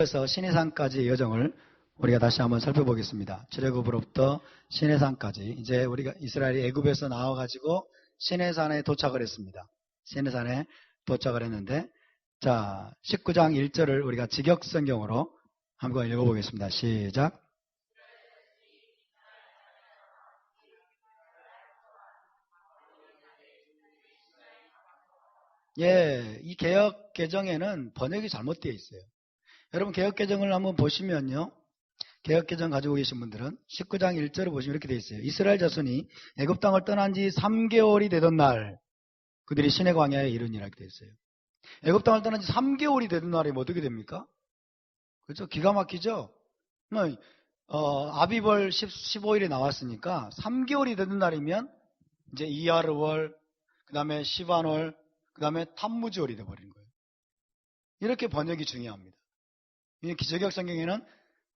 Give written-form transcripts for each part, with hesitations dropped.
그래서 시내산까지의 여정을 우리가 다시 한번 살펴보겠습니다. 출애굽으로부터 시내산까지. 이제 우리가 이스라엘이 애굽에서 나와가지고 시내산에 도착을 했습니다. 시내산에 도착을 했는데, 자, 19장 1절을 우리가 직역성경으로 한번 읽어보겠습니다. 시작. 예, 이 개역 개정에는 번역이 잘못되어 있어요. 여러분 개역 개정을 한번 보시면요. 개역 개정 가지고 계신 분들은 19장 1절을 보시면 이렇게 되어 있어요. 이스라엘 자손이 애굽 땅을 떠난 지 3개월이 되던 날 그들이 시내 광야에 이르니라 이렇게 되어 있어요. 애굽 땅을 떠난 지 3개월이 되던 날이 뭐 어떻게 됩니까? 그렇죠? 기가 막히죠? 아비벌 15일에 나왔으니까 3개월이 되던 날이면 이제 이하르월, 그 다음에 시반월, 그 다음에 탐무즈월이 되어버리는 거예요. 이렇게 번역이 중요합니다. 이 기저격 성경에는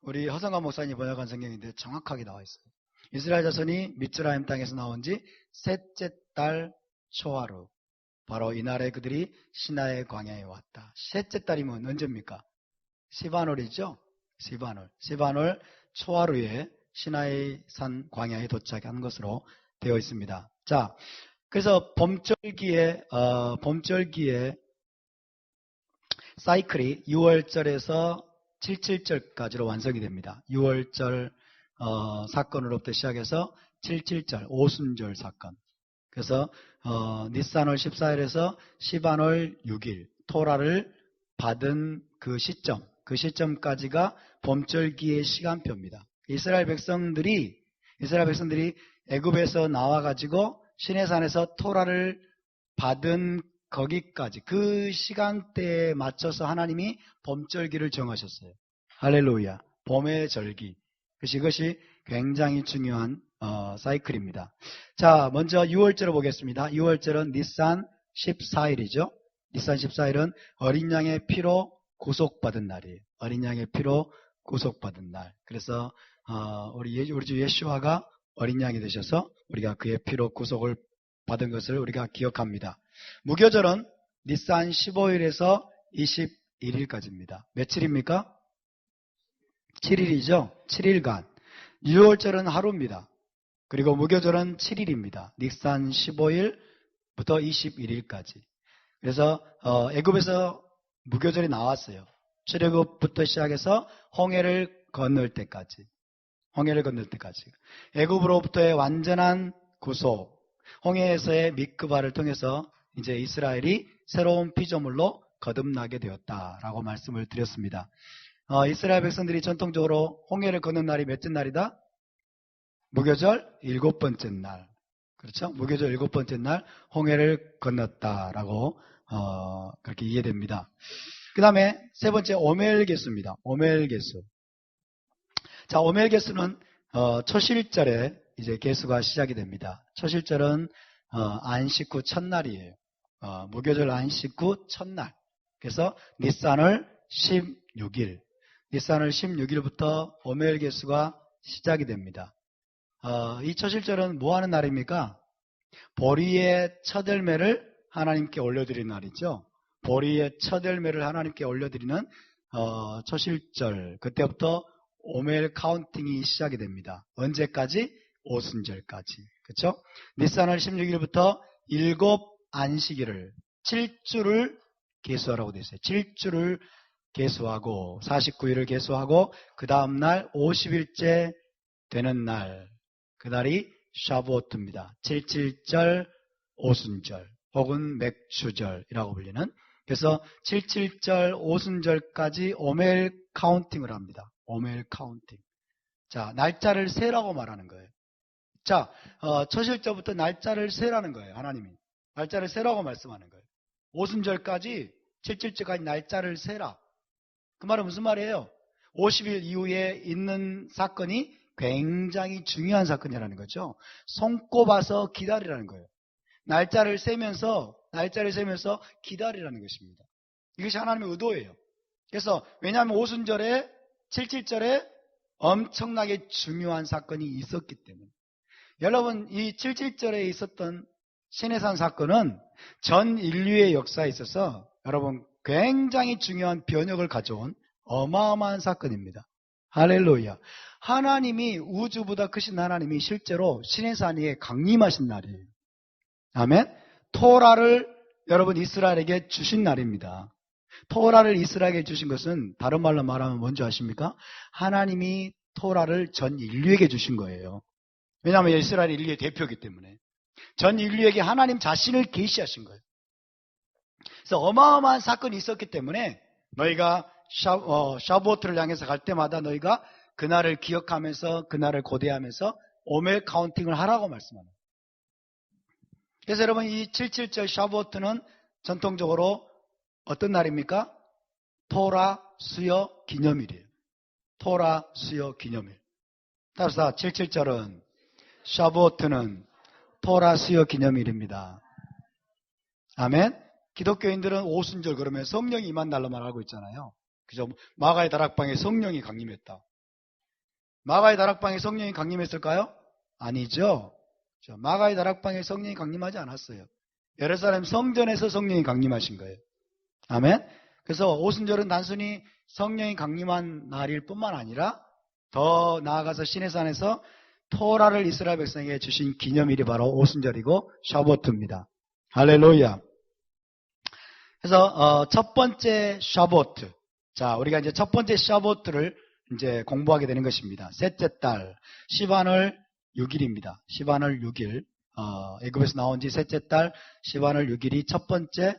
우리 허성관 목사님이 번역한 성경인데 정확하게 나와 있어요. 이스라엘 자손이 미츠라임 땅에서 나온 지 셋째 달 초하루, 바로 이날에 그들이 시나의 광야에 왔다. 셋째 달이면 언제입니까? 시반월이죠. 시반월 초하루에 시나의 산 광야에 도착한 것으로 되어 있습니다. 자, 그래서 봄절기에 사이클이 6월절에서 77절까지로 완성이 됩니다. 6월절 사건으로부터 시작해서 77절 오순절 사건. 그래서 니산월 14일에서 시반월 6일 토라를 받은 그 시점까지가 봄절기의 시간표입니다. 이스라엘 백성들이 애굽에서 나와가지고 시내산에서 토라를 받은 거기까지 그 시간대에 맞춰서 하나님이 봄절기를 정하셨어요. 할렐루야. 봄의 절기. 이것이 굉장히 중요한 사이클입니다. 자, 먼저 6월절을 보겠습니다. 6월절은 니산 14일이죠. 니산 14일은 어린 양의 피로 구속받은 날이에요. 어린 양의 피로 구속받은 날. 그래서 우리 주 예수와가 어린 양이 되셔서 우리가 그의 피로 구속을 받은 것을 우리가 기억합니다. 무교절은 니산 15일에서 21일까지입니다. 며칠입니까? 7일이죠. 7일간. 6월절은 하루입니다. 그리고 무교절은 7일입니다. 니산 15일부터 21일까지. 그래서 애굽에서 무교절이 나왔어요. 출애굽부터 시작해서 홍해를 건널 때까지. 애굽으로부터의 완전한 구속. 홍해에서의 미크바를 통해서 이제 이스라엘이 새로운 피조물로 거듭나게 되었다라고 말씀을 드렸습니다. 이스라엘 백성들이 전통적으로 홍해를 걷는 날이 몇째 날이다? 무교절 7번째 날. 그렇죠? 무교절 7번째 날 홍해를 건넜다라고 그렇게 이해됩니다. 그 다음에 세 번째 오멜개수입니다. 오멜개수. 자, 오멜개수는 초실절에 이제 개수가 시작이 됩니다. 초실절은 안식 후 첫날이에요. 무교절 안식 후 첫날. 그래서 니산월 16일부터 오멜 개수가 시작이 됩니다. 이 초실절은 뭐 하는 날입니까? 보리의 첫 열매를 하나님께 올려드리는 날이죠. 보리의 첫 열매를 하나님께 올려드리는 초실절. 그때부터 오멜 카운팅이 시작이 됩니다. 언제까지? 오순절까지. 그렇죠? 니산월 16일부터 7 안식일을 7주를 계수하라고 되어 있어요. 7주를 계수하고 49일을 계수하고 그 다음 날 50일째 되는 날, 그날이 샤브오트입니다. 77절 오순절 혹은 맥추절이라고 불리는. 그래서 77절 오순절까지 오멜 카운팅을 합니다. 오멜 카운팅. 자, 날짜를 세라고 말하는 거예요. 자, 초실절부터 날짜를 세라는 거예요. 하나님이. 날짜를 세라고 말씀하는 거예요. 오순절까지 77절까지 날짜를 세라. 그 말은 무슨 말이에요? 50일 이후에 있는 사건이 굉장히 중요한 사건이라는 거죠. 손꼽아서 기다리라는 거예요. 날짜를 세면서 기다리라는 것입니다. 이것이 하나님의 의도예요. 그래서 왜냐하면 오순절에 77절에 엄청나게 중요한 사건이 있었기 때문에. 여러분, 이 77절에 있었던 시내산 사건은 전 인류의 역사에 있어서 여러분 굉장히 중요한 변혁을 가져온 어마어마한 사건입니다. 할렐루야. 하나님이 우주보다 크신 하나님이 실제로 시내산 위에 강림하신 날이에요. 아멘. 토라를 여러분 이스라엘에게 주신 날입니다. 토라를 이스라엘에게 주신 것은 다른 말로 말하면 뭔지 아십니까? 하나님이 토라를 전 인류에게 주신 거예요. 왜냐하면 이스라엘 인류의 대표이기 때문에. 전 인류에게 하나님 자신을 계시하신 거예요. 그래서 어마어마한 사건이 있었기 때문에 너희가 샤보트를 향해서 갈 때마다 너희가 그날을 기억하면서 그날을 고대하면서 오멜 카운팅을 하라고 말씀합니다. 그래서 여러분 이 77절 샤보트는 전통적으로 어떤 날입니까? 토라 수여 기념일이에요. 토라 수여 기념일. 따라서 77절은 샤보트는 토라 수여 기념일입니다. 아멘. 기독교인들은 오순절 그러면 성령이 임한 날로만 알고 있잖아요. 그죠? 마가의 다락방에 성령이 강림했다. 마가의 다락방에 성령이 강림했을까요? 아니죠. 마가의 다락방에 성령이 강림하지 않았어요. 예루살렘 성전에서 성령이 강림하신 거예요. 아멘. 그래서 오순절은 단순히 성령이 강림한 날일 뿐만 아니라 더 나아가서 시내산에서 토라를 이스라엘 백성에게 주신 기념일이 바로 오순절이고 샤보트입니다. 할렐루야. 그래서 첫 번째 샤보트. 자, 우리가 이제 첫 번째 샤보트를 이제 공부하게 되는 것입니다. 셋째 달 시반월 6일입니다. 시반월 6일. 애굽에서 나온 지 셋째 달 시반월 6일이 첫 번째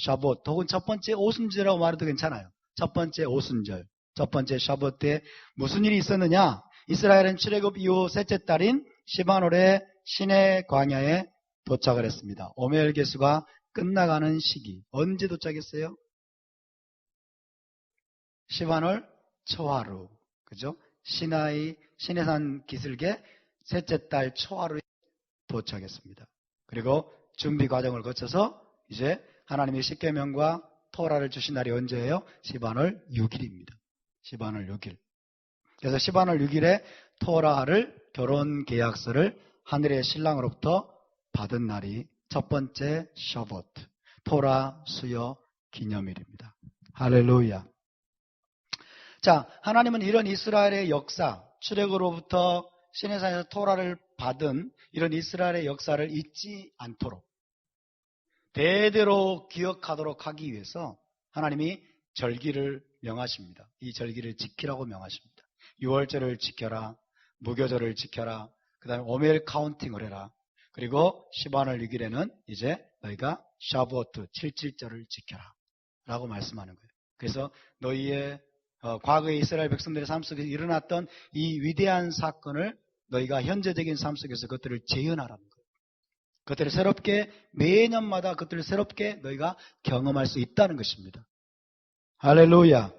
샤보트 혹은 첫 번째 오순절이라고 말해도 괜찮아요. 첫 번째 오순절. 첫 번째 샤보트에 무슨 일이 있었느냐? 이스라엘은 출애굽 이후 셋째 달인 시반월에 시내 광야에 도착을 했습니다. 오멜 계수가 끝나가는 시기. 언제 도착했어요? 시반월 초하루. 그죠? 시내산 기슭에 셋째 달 초하루에 도착했습니다. 그리고 준비 과정을 거쳐서 이제 하나님의 십계명과 토라를 주신 날이 언제예요? 시반월 6일입니다. 시반월 6일. 그래서 시반월 6일에 토라를 결혼 계약서를 하늘의 신랑으로부터 받은 날이 첫 번째 샤보트, 토라 수여 기념일입니다. 할렐루야. 자, 하나님은 이런 이스라엘의 역사, 출애굽으로부터 시내산에서 토라를 받은 이런 이스라엘의 역사를 잊지 않도록 대대로 기억하도록 하기 위해서 하나님이 절기를 명하십니다. 이 절기를 지키라고 명하십니다. 6월절을 지켜라, 무교절을 지켜라, 그 다음에 오멜 카운팅을 해라. 그리고 시반월 6일에는 이제 너희가 샤보트 77절을 지켜라 라고 말씀하는 거예요. 그래서 너희의 과거의 이스라엘 백성들의 삶 속에서 일어났던 이 위대한 사건을 너희가 현재적인 삶 속에서 그것들을 재현하라는 거예요. 그것들을 새롭게 매년마다 그것들을 새롭게 너희가 경험할 수 있다는 것입니다. 할렐루야.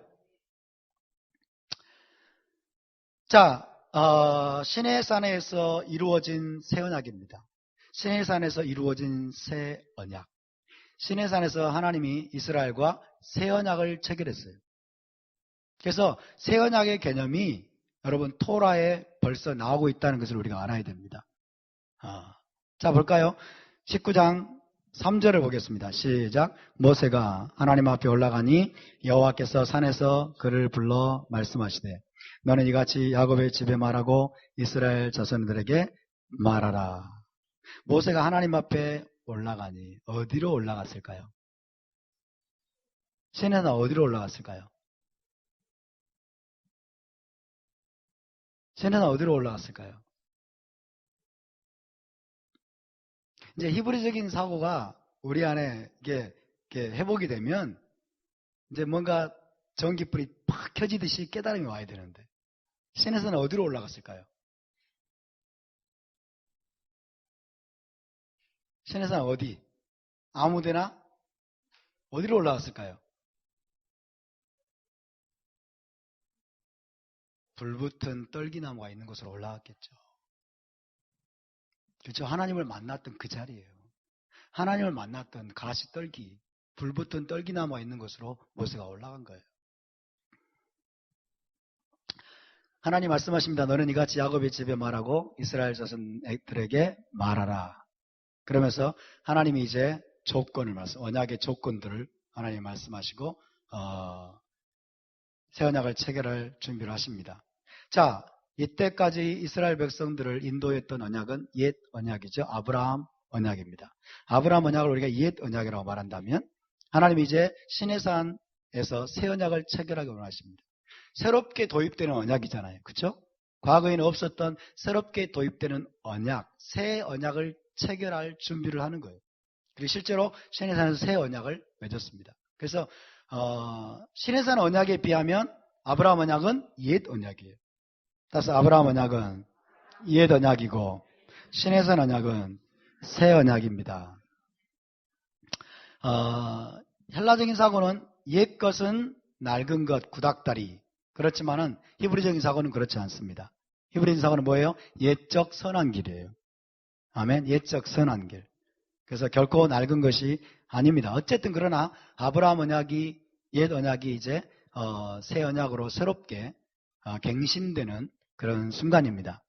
자, 시내산에서 이루어진 새 언약입니다. 시내산에서 이루어진 새 언약. 시내산에서 하나님이 이스라엘과 새 언약을 체결했어요. 그래서 새 언약의 개념이 여러분 토라에 벌써 나오고 있다는 것을 우리가 알아야 됩니다. 자, 볼까요? 19장 3절을 보겠습니다. 시작. 모세가 하나님 앞에 올라가니 여호와께서 산에서 그를 불러 말씀하시되 너는 이같이 야곱의 집에 말하고 이스라엘 자손들에게 말하라. 모세가 하나님 앞에 올라가니 어디로 올라갔을까요? 시내산 어디로 올라갔을까요? 시내산 어디로 올라갔을까요? 이제 히브리적인 사고가 우리 안에 이게 회복이 되면 이제 뭔가 전기불이 팍 켜지듯이 깨달음이 와야 되는데 시내산은 어디로 올라갔을까요? 시내산 어디? 아무데나? 어디로 올라갔을까요? 불붙은 떨기나무가 있는 곳으로 올라갔겠죠. 그렇죠? 하나님을 만났던 그 자리예요. 하나님을 만났던 가시 떨기, 불붙은 떨기나무가 있는 곳으로 모세가 올라간 거예요. 하나님 말씀하십니다. 너는 이같이 야곱의 집에 말하고 이스라엘 자손들에게 말하라. 그러면서 하나님이 이제 조건을 언약의 조건들을 하나님 말씀하시고 새 언약을 체결할 준비를 하십니다. 자, 이때까지 이스라엘 백성들을 인도했던 언약은 옛 언약이죠. 아브라함 언약입니다. 아브라함 언약을 우리가 옛 언약이라고 말한다면 하나님이 이제 시내산에서 새 언약을 체결하기 원하십니다. 새롭게 도입되는 언약이잖아요. 그렇죠? 과거에는 없었던 새롭게 도입되는 언약, 새 언약을 체결할 준비를 하는 거예요. 그리고 실제로 시내산에서 새 언약을 맺었습니다. 그래서 시내산 언약에 비하면 아브라함 언약은 옛 언약이에요. 따라서 아브라함 언약은 옛 언약이고 시내산 언약은 새 언약입니다. 헬라적인 사고는 옛 것은 낡은 것, 구닥다리. 그렇지만은 히브리적인 사고는 그렇지 않습니다. 히브리적인 사고는 뭐예요? 옛적 선한 길이에요. 아멘. 옛적 선한 길. 그래서 결코 낡은 것이 아닙니다. 어쨌든 그러나 아브라함 언약이 옛 언약이 이제 새 언약으로 새롭게 갱신되는 그런 순간입니다.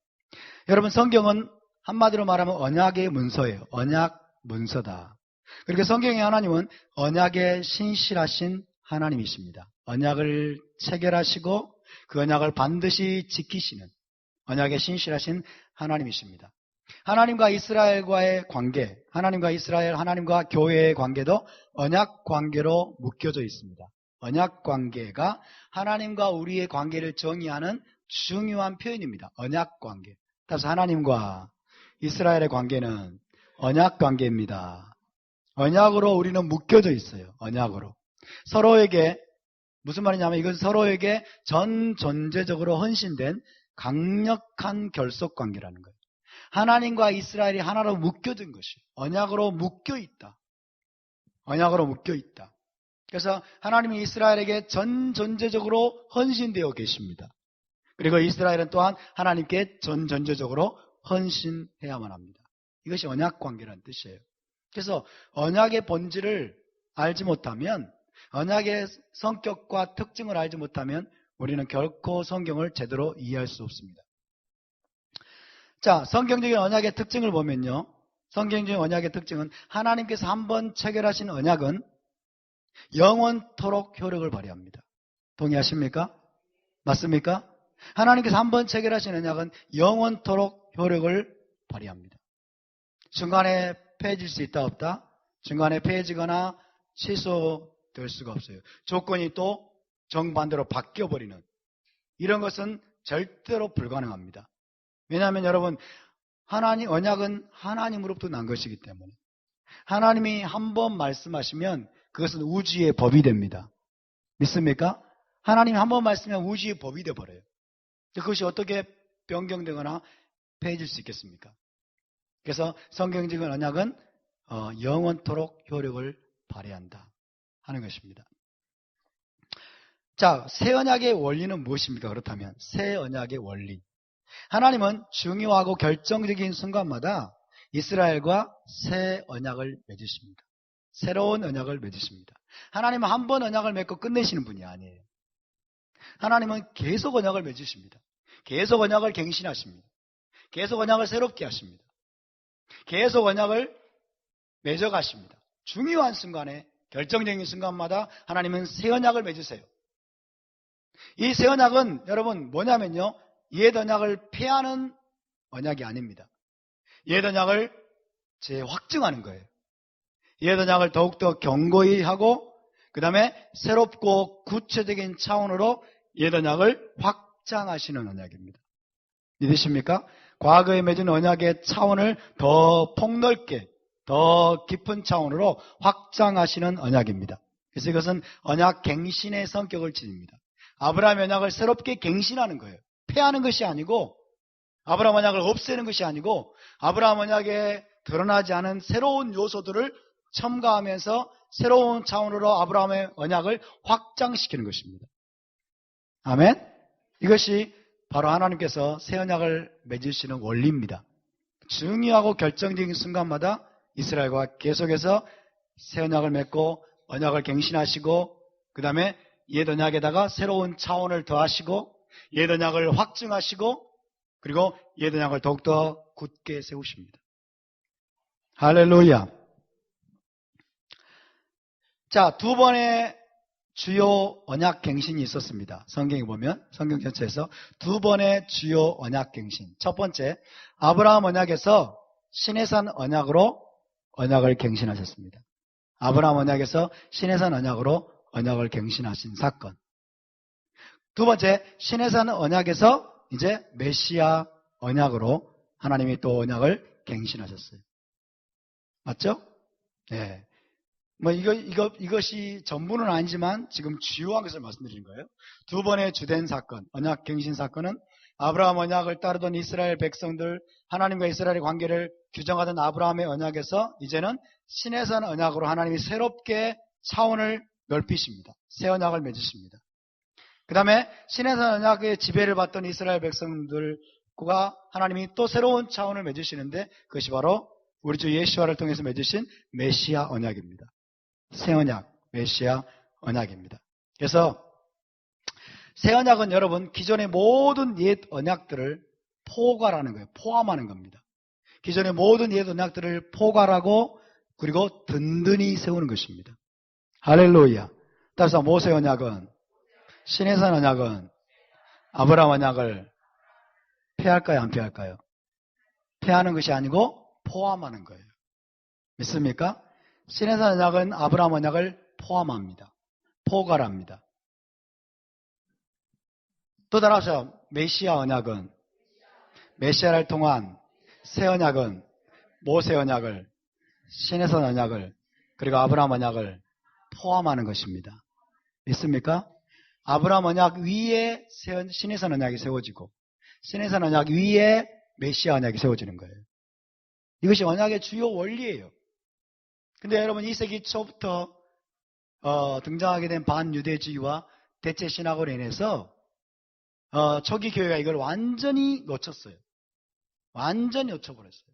여러분, 성경은 한마디로 말하면 언약의 문서예요. 언약 문서다. 그렇게 성경의 하나님은 언약의 신실하신 하나님이십니다. 언약을 체결하시고 그 언약을 반드시 지키시는 언약의 신실하신 하나님이십니다. 하나님과 이스라엘과의 관계, 하나님과 이스라엘, 하나님과 교회의 관계도 언약 관계로 묶여져 있습니다. 언약 관계가 하나님과 우리의 관계를 정의하는 중요한 표현입니다. 언약 관계. 따라서 하나님과 이스라엘의 관계는 언약 관계입니다. 언약으로 우리는 묶여져 있어요. 언약으로. 서로에게, 무슨 말이냐면 이건 서로에게 전 존재적으로 헌신된 강력한 결속 관계라는 거예요. 하나님과 이스라엘이 하나로 묶여진 것이 언약으로 묶여 있다. 언약으로 묶여 있다. 그래서 하나님이 이스라엘에게 전 존재적으로 헌신되어 계십니다. 그리고 이스라엘은 또한 하나님께 전 존재적으로 헌신해야만 합니다. 이것이 언약 관계라는 뜻이에요. 그래서 언약의 본질을 알지 못하면, 언약의 성격과 특징을 알지 못하면 우리는 결코 성경을 제대로 이해할 수 없습니다. 자, 성경적인 언약의 특징을 보면요. 성경적인 언약의 특징은 하나님께서 한번 체결하신 언약은 영원토록 효력을 발휘합니다. 동의하십니까? 맞습니까? 하나님께서 한번 체결하신 언약은 영원토록 효력을 발휘합니다. 중간에 폐해질 수 있다 없다? 중간에 폐해지거나 취소될 수가 없어요. 조건이 또 정반대로 바뀌어버리는 이런 것은 절대로 불가능합니다. 왜냐하면 여러분, 하나님 언약은 하나님으로부터 난 것이기 때문에 하나님이 한번 말씀하시면 그것은 우주의 법이 됩니다. 믿습니까? 하나님이 한번 말씀하면 우주의 법이 되어버려요. 그것이 어떻게 변경되거나 폐해질 수 있겠습니까? 그래서 성경적인 언약은 영원토록 효력을 발휘한다 하는 것입니다. 자, 새 언약의 원리는 무엇입니까? 그렇다면 새 언약의 원리, 하나님은 중요하고 결정적인 순간마다 이스라엘과 새 언약을 맺으십니다. 새로운 언약을 맺으십니다. 하나님은 한 번 언약을 맺고 끝내시는 분이 아니에요. 하나님은 계속 언약을 맺으십니다. 계속 언약을 갱신하십니다. 계속 언약을 새롭게 하십니다. 계속 언약을 맺어가십니다. 중요한 순간에, 결정적인 순간마다 하나님은 새 언약을 맺으세요. 이 새 언약은 여러분 뭐냐면요, 옛 언약을 폐하는 언약이 아닙니다. 옛 언약을 재확증하는 거예요. 옛 언약을 더욱더 견고히 하고 그 다음에 새롭고 구체적인 차원으로 옛 언약을 확장하시는 언약입니다. 믿으십니까? 과거에 맺은 언약의 차원을 더 폭넓게, 더 깊은 차원으로 확장하시는 언약입니다. 그래서 이것은 언약 갱신의 성격을 지닙니다. 아브라함 언약을 새롭게 갱신하는 거예요. 폐하는 것이 아니고, 아브라함 언약을 없애는 것이 아니고, 아브라함 언약에 드러나지 않은 새로운 요소들을 첨가하면서 새로운 차원으로 아브라함의 언약을 확장시키는 것입니다. 아멘? 이것이 바로 하나님께서 새 언약을 맺으시는 원리입니다. 중요하고 결정적인 순간마다 이스라엘과 계속해서 새 언약을 맺고 언약을 갱신하시고 그 다음에 옛 언약에다가 새로운 차원을 더하시고 옛 언약을 확증하시고 그리고 옛 언약을 더욱더 굳게 세우십니다. 할렐루야. 자, 두 번의 주요 언약 갱신이 있었습니다. 성경에 보면 성경 전체에서 두 번의 주요 언약 갱신. 첫 번째, 아브라함 언약에서 시내산 언약으로 언약을 갱신하셨습니다. 아브라함 언약에서 시내산 언약으로 언약을 갱신하신 사건. 두 번째, 시내산 언약에서 이제 메시아 언약으로 하나님이 또 언약을 갱신하셨어요. 맞죠? 네. 이것이 전부는 아니지만 지금 주요한 것을 말씀드리는 거예요. 두 번의 주된 사건, 언약 갱신 사건은 아브라함 언약을 따르던 이스라엘 백성들, 하나님과 이스라엘의 관계를 규정하던 아브라함의 언약에서 이제는 시내산 언약으로 하나님이 새롭게 차원을 넓히십니다. 새 언약을 맺으십니다. 그 다음에 시내산 언약의 지배를 받던 이스라엘 백성들과 하나님이 또 새로운 차원을 맺으시는데 그것이 바로 우리 주 예수와를 통해서 맺으신 메시아 언약입니다. 새 언약, 메시아 언약입니다. 그래서 새 언약은 여러분 기존의 모든 옛 언약들을 포괄하는 거예요. 포함하는 겁니다. 기존의 모든 옛 언약들을 포괄하고 그리고 든든히 세우는 것입니다. 할렐루야. 따라서 모세 언약은 시내산 언약은 아브라함 언약을 폐할까요? 안 폐할까요? 폐하는 것이 아니고 포함하는 거예요. 믿습니까? 시내산 언약은 아브라함 언약을 포함합니다. 포괄합니다. 또 따라서 메시아 언약은 메시아를 통한 새 언약은 모세 언약을 시내산 언약을 그리고 아브라함 언약을 포함하는 것입니다. 믿습니까? 아브라함 언약 위에 시내산 언약이 세워지고 시내산 언약 위에 메시아 언약이 세워지는 거예요. 이것이 언약의 주요 원리예요. 근데 여러분 2세기 초부터 등장하게 된 반유대주의와 대체신학으로 인해서 초기 교회가 이걸 완전히 놓쳤어요. 완전히 놓쳐버렸어요.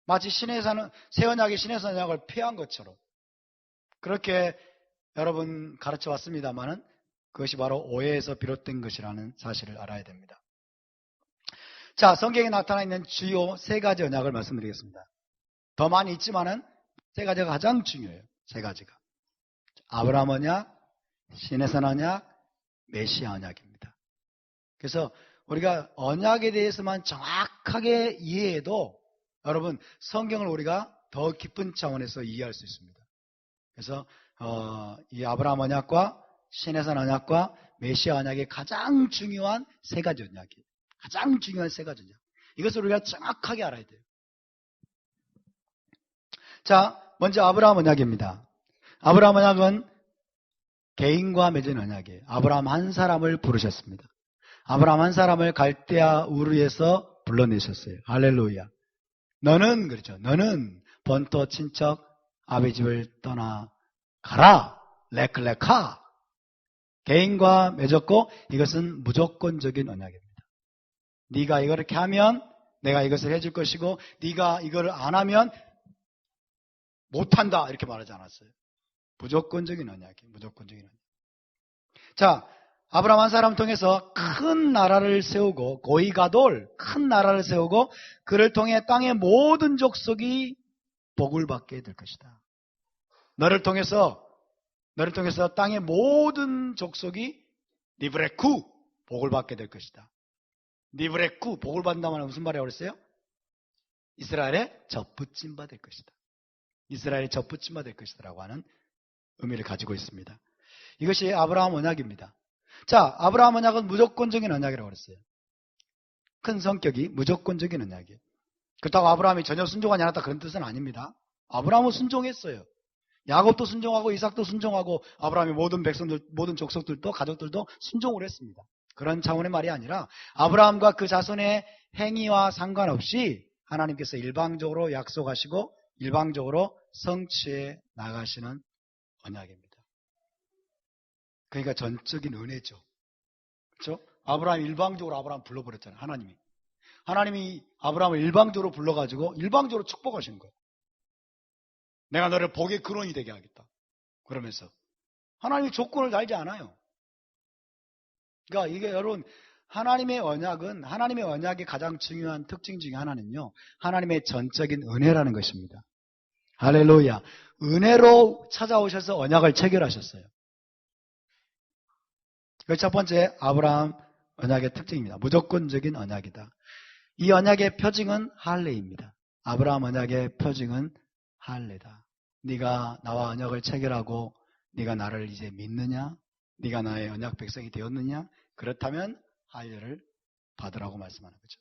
마치 새 언약이 시내산 언약을 폐한 것처럼 그렇게 여러분 가르쳐 왔습니다만은 그것이 바로 오해에서 비롯된 것이라는 사실을 알아야 됩니다. 자, 성경에 나타나 있는 주요 세 가지 언약을 말씀드리겠습니다. 더 많이 있지만은 세 가지가 가장 중요해요. 세 가지가. 아브라함 언약, 시내산 언약, 메시아 언약입니다. 그래서 우리가 언약에 대해서만 정확하게 이해해도 여러분 성경을 우리가 더 깊은 차원에서 이해할 수 있습니다. 그래서 이 아브라함 언약과 시내산 언약과 메시아 언약의 가장 중요한 세 가지 언약이에요. 가장 중요한 세 가지 언약. 이것을 우리가 정확하게 알아야 돼요. 자, 먼저 아브라함 언약입니다. 아브라함 언약은 개인과 맺은 언약이에요. 아브라함 한 사람을 부르셨습니다. 아브라함 한 사람을 갈대아 우르에서 불러내셨어요. 할렐루야. 너는 그렇죠. 너는 본토 친척 아비 집을 떠나 가라. 레클레카. 개인과 맺었고 이것은 무조건적인 언약입니다. 네가 이걸 이렇게 하면 내가 이것을 해줄 것이고 네가 이걸 안 하면 못한다 이렇게 말하지 않았어요. 무조건적인 언약이에요. 무조건적인 언약. 자, 아브라함 한 사람 통해서 큰 나라를 세우고 고이가돌 큰 나라를 세우고 그를 통해 땅의 모든 족속이 복을 받게 될 것이다. 너를 통해서 땅의 모든 족속이 니브레쿠 복을 받게 될 것이다. 니브레쿠 복을 받는다면 무슨 말이라고 그랬어요? 이스라엘의 젖붙임 받을 것이다. 이스라엘의 젖붙임 받을 것이다 라고 하는 의미를 가지고 있습니다. 이것이 아브라함 언약입니다. 자, 아브라함 언약은 무조건적인 언약이라고 그랬어요. 큰 성격이 무조건적인 언약이에요. 그렇다고 아브라함이 전혀 순종하지 않았다 그런 뜻은 아닙니다. 아브라함은 순종했어요. 야곱도 순종하고 이삭도 순종하고 아브라함의 모든 백성들, 모든 족속들도 가족들도 순종을 했습니다. 그런 차원의 말이 아니라 아브라함과 그 자손의 행위와 상관없이 하나님께서 일방적으로 약속하시고 일방적으로 성취해 나가시는 언약입니다. 그러니까 전적인 은혜죠. 그렇죠? 아브라함 일방적으로 아브라함 불러버렸잖아요. 하나님이 아브라함을 일방적으로 불러가지고 일방적으로 축복하신 거예요. 내가 너를 복의 근원이 되게 하겠다. 그러면서 하나님이 조건을 달지 않아요. 그러니까 이게 여러분 하나님의 언약의 가장 중요한 특징 중에 하나는요. 하나님의 전적인 은혜라는 것입니다. 할렐루야. 은혜로 찾아오셔서 언약을 체결하셨어요. 그 첫 번째 아브라함 언약의 특징입니다. 무조건적인 언약이다. 이 언약의 표징은 할례입니다. 아브라함 언약의 표징은 할례다. 네가 나와 언약을 체결하고 네가 나를 이제 믿느냐? 네가 나의 언약 백성이 되었느냐? 그렇다면 할례를 받으라고 말씀하는 거죠.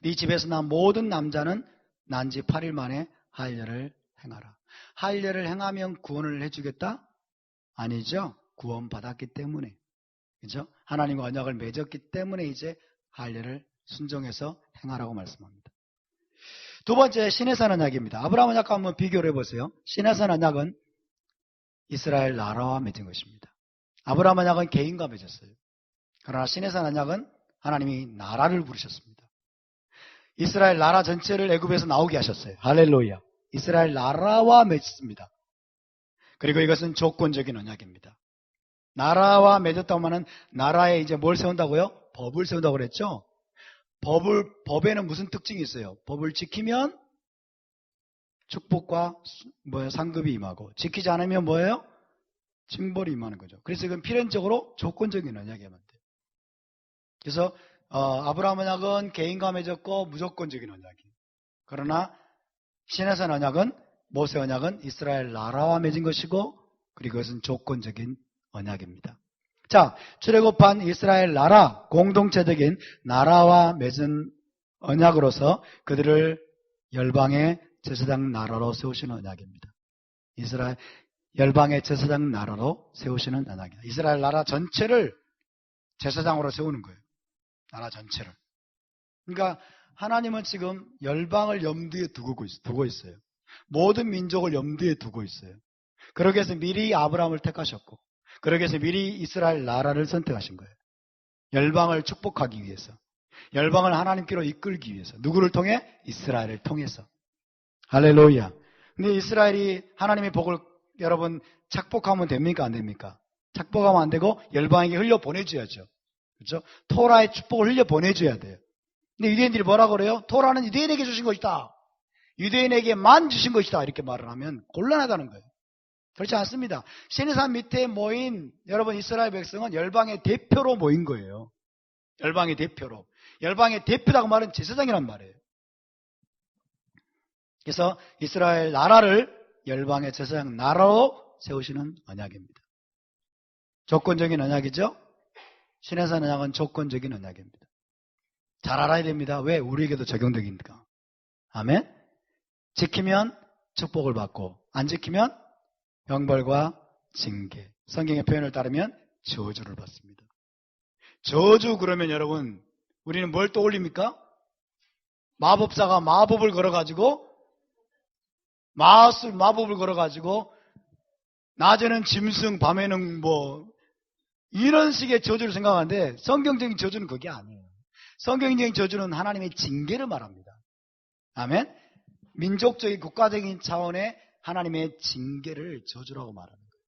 네 집에서 난 모든 남자는 난 지 8일 만에 할례를 행하라. 할례를 행하면 구원을 해주겠다? 아니죠. 구원받았기 때문에. 그죠? 하나님과 언약을 맺었기 때문에 이제 할례를 순종해서 행하라고 말씀합니다. 두 번째 시내산 언약입니다. 아브라함 언약과 한번 비교를 해보세요. 시내산 언약은 이스라엘 나라와 맺은 것입니다. 아브라함 언약은 개인과 맺었어요. 그러나 시내산 언약은 하나님이 나라를 부르셨습니다. 이스라엘 나라 전체를 애굽에서 나오게 하셨어요. 할렐루야. 이스라엘 나라와 맺습니다. 그리고 이것은 조건적인 언약입니다. 나라와 맺었다고 하면 나라에 이제 뭘 세운다고요? 법을 세운다고 그랬죠? 법에는 무슨 특징이 있어요? 법을 지키면 축복과 상급이 임하고, 지키지 않으면 뭐예요? 징벌이 임하는 거죠. 그래서 이건 필연적으로 조건적인 언약이야만 돼요. 그래서 아브라함 언약은 개인과 맺었고 무조건적인 언약이에요. 그러나 시내산 언약은, 모세 언약은 이스라엘 나라와 맺은 것이고, 그리고 그것은 조건적인 언약입니다. 자, 출애굽한 이스라엘 나라, 공동체적인 나라와 맺은 언약으로서 그들을 열방의 제사장 나라로 세우시는 언약입니다. 이스라엘 열방의 제사장 나라로 세우시는 언약입니다. 이스라엘 나라 전체를 제사장으로 세우는 거예요. 나라 전체를. 그러니까 하나님은 지금 열방을 염두에 두고 있어요. 모든 민족을 염두에 두고 있어요. 그러기 위해서 미리 아브라함을 택하셨고, 그러기 위해서 미리 이스라엘 나라를 선택하신 거예요. 열방을 축복하기 위해서, 열방을 하나님께로 이끌기 위해서. 누구를 통해? 이스라엘을 통해서. 할렐루야. 근데 이스라엘이 하나님의 복을 여러분 착복하면 됩니까? 안 됩니까? 착복하면 안 되고 열방에게 흘려 보내줘야죠. 그렇죠? 토라의 축복을 흘려 보내줘야 돼요. 근데 유대인들이 뭐라 그래요? 토라는 유대인에게 주신 것이다. 유대인에게만 주신 것이다. 이렇게 말을 하면 곤란하다는 거예요. 그렇지 않습니다. 시내산 밑에 모인 여러분 이스라엘 백성은 열방의 대표로 모인 거예요. 열방의 대표로. 열방의 대표라고 말은 제사장이란 말이에요. 그래서 이스라엘 나라를 열방의 제사장 나라로 세우시는 언약입니다. 조건적인 언약이죠. 시내산 언약은 조건적인 언약입니다. 잘 알아야 됩니다. 왜? 우리에게도 적용되니까. 아멘. 지키면 축복을 받고, 안 지키면 형벌과 징계. 성경의 표현을 따르면 저주를 받습니다. 저주 그러면 여러분, 우리는 뭘 떠올립니까? 마법사가 마법을 걸어가지고, 마법을 걸어가지고, 낮에는 짐승, 밤에는 이런 식의 저주를 생각하는데, 성경적인 저주는 그게 아니에요. 성경적인 저주는 하나님의 징계를 말합니다. 아멘? 민족적인 국가적인 차원의 하나님의 징계를 저주라고 말하는 거예요.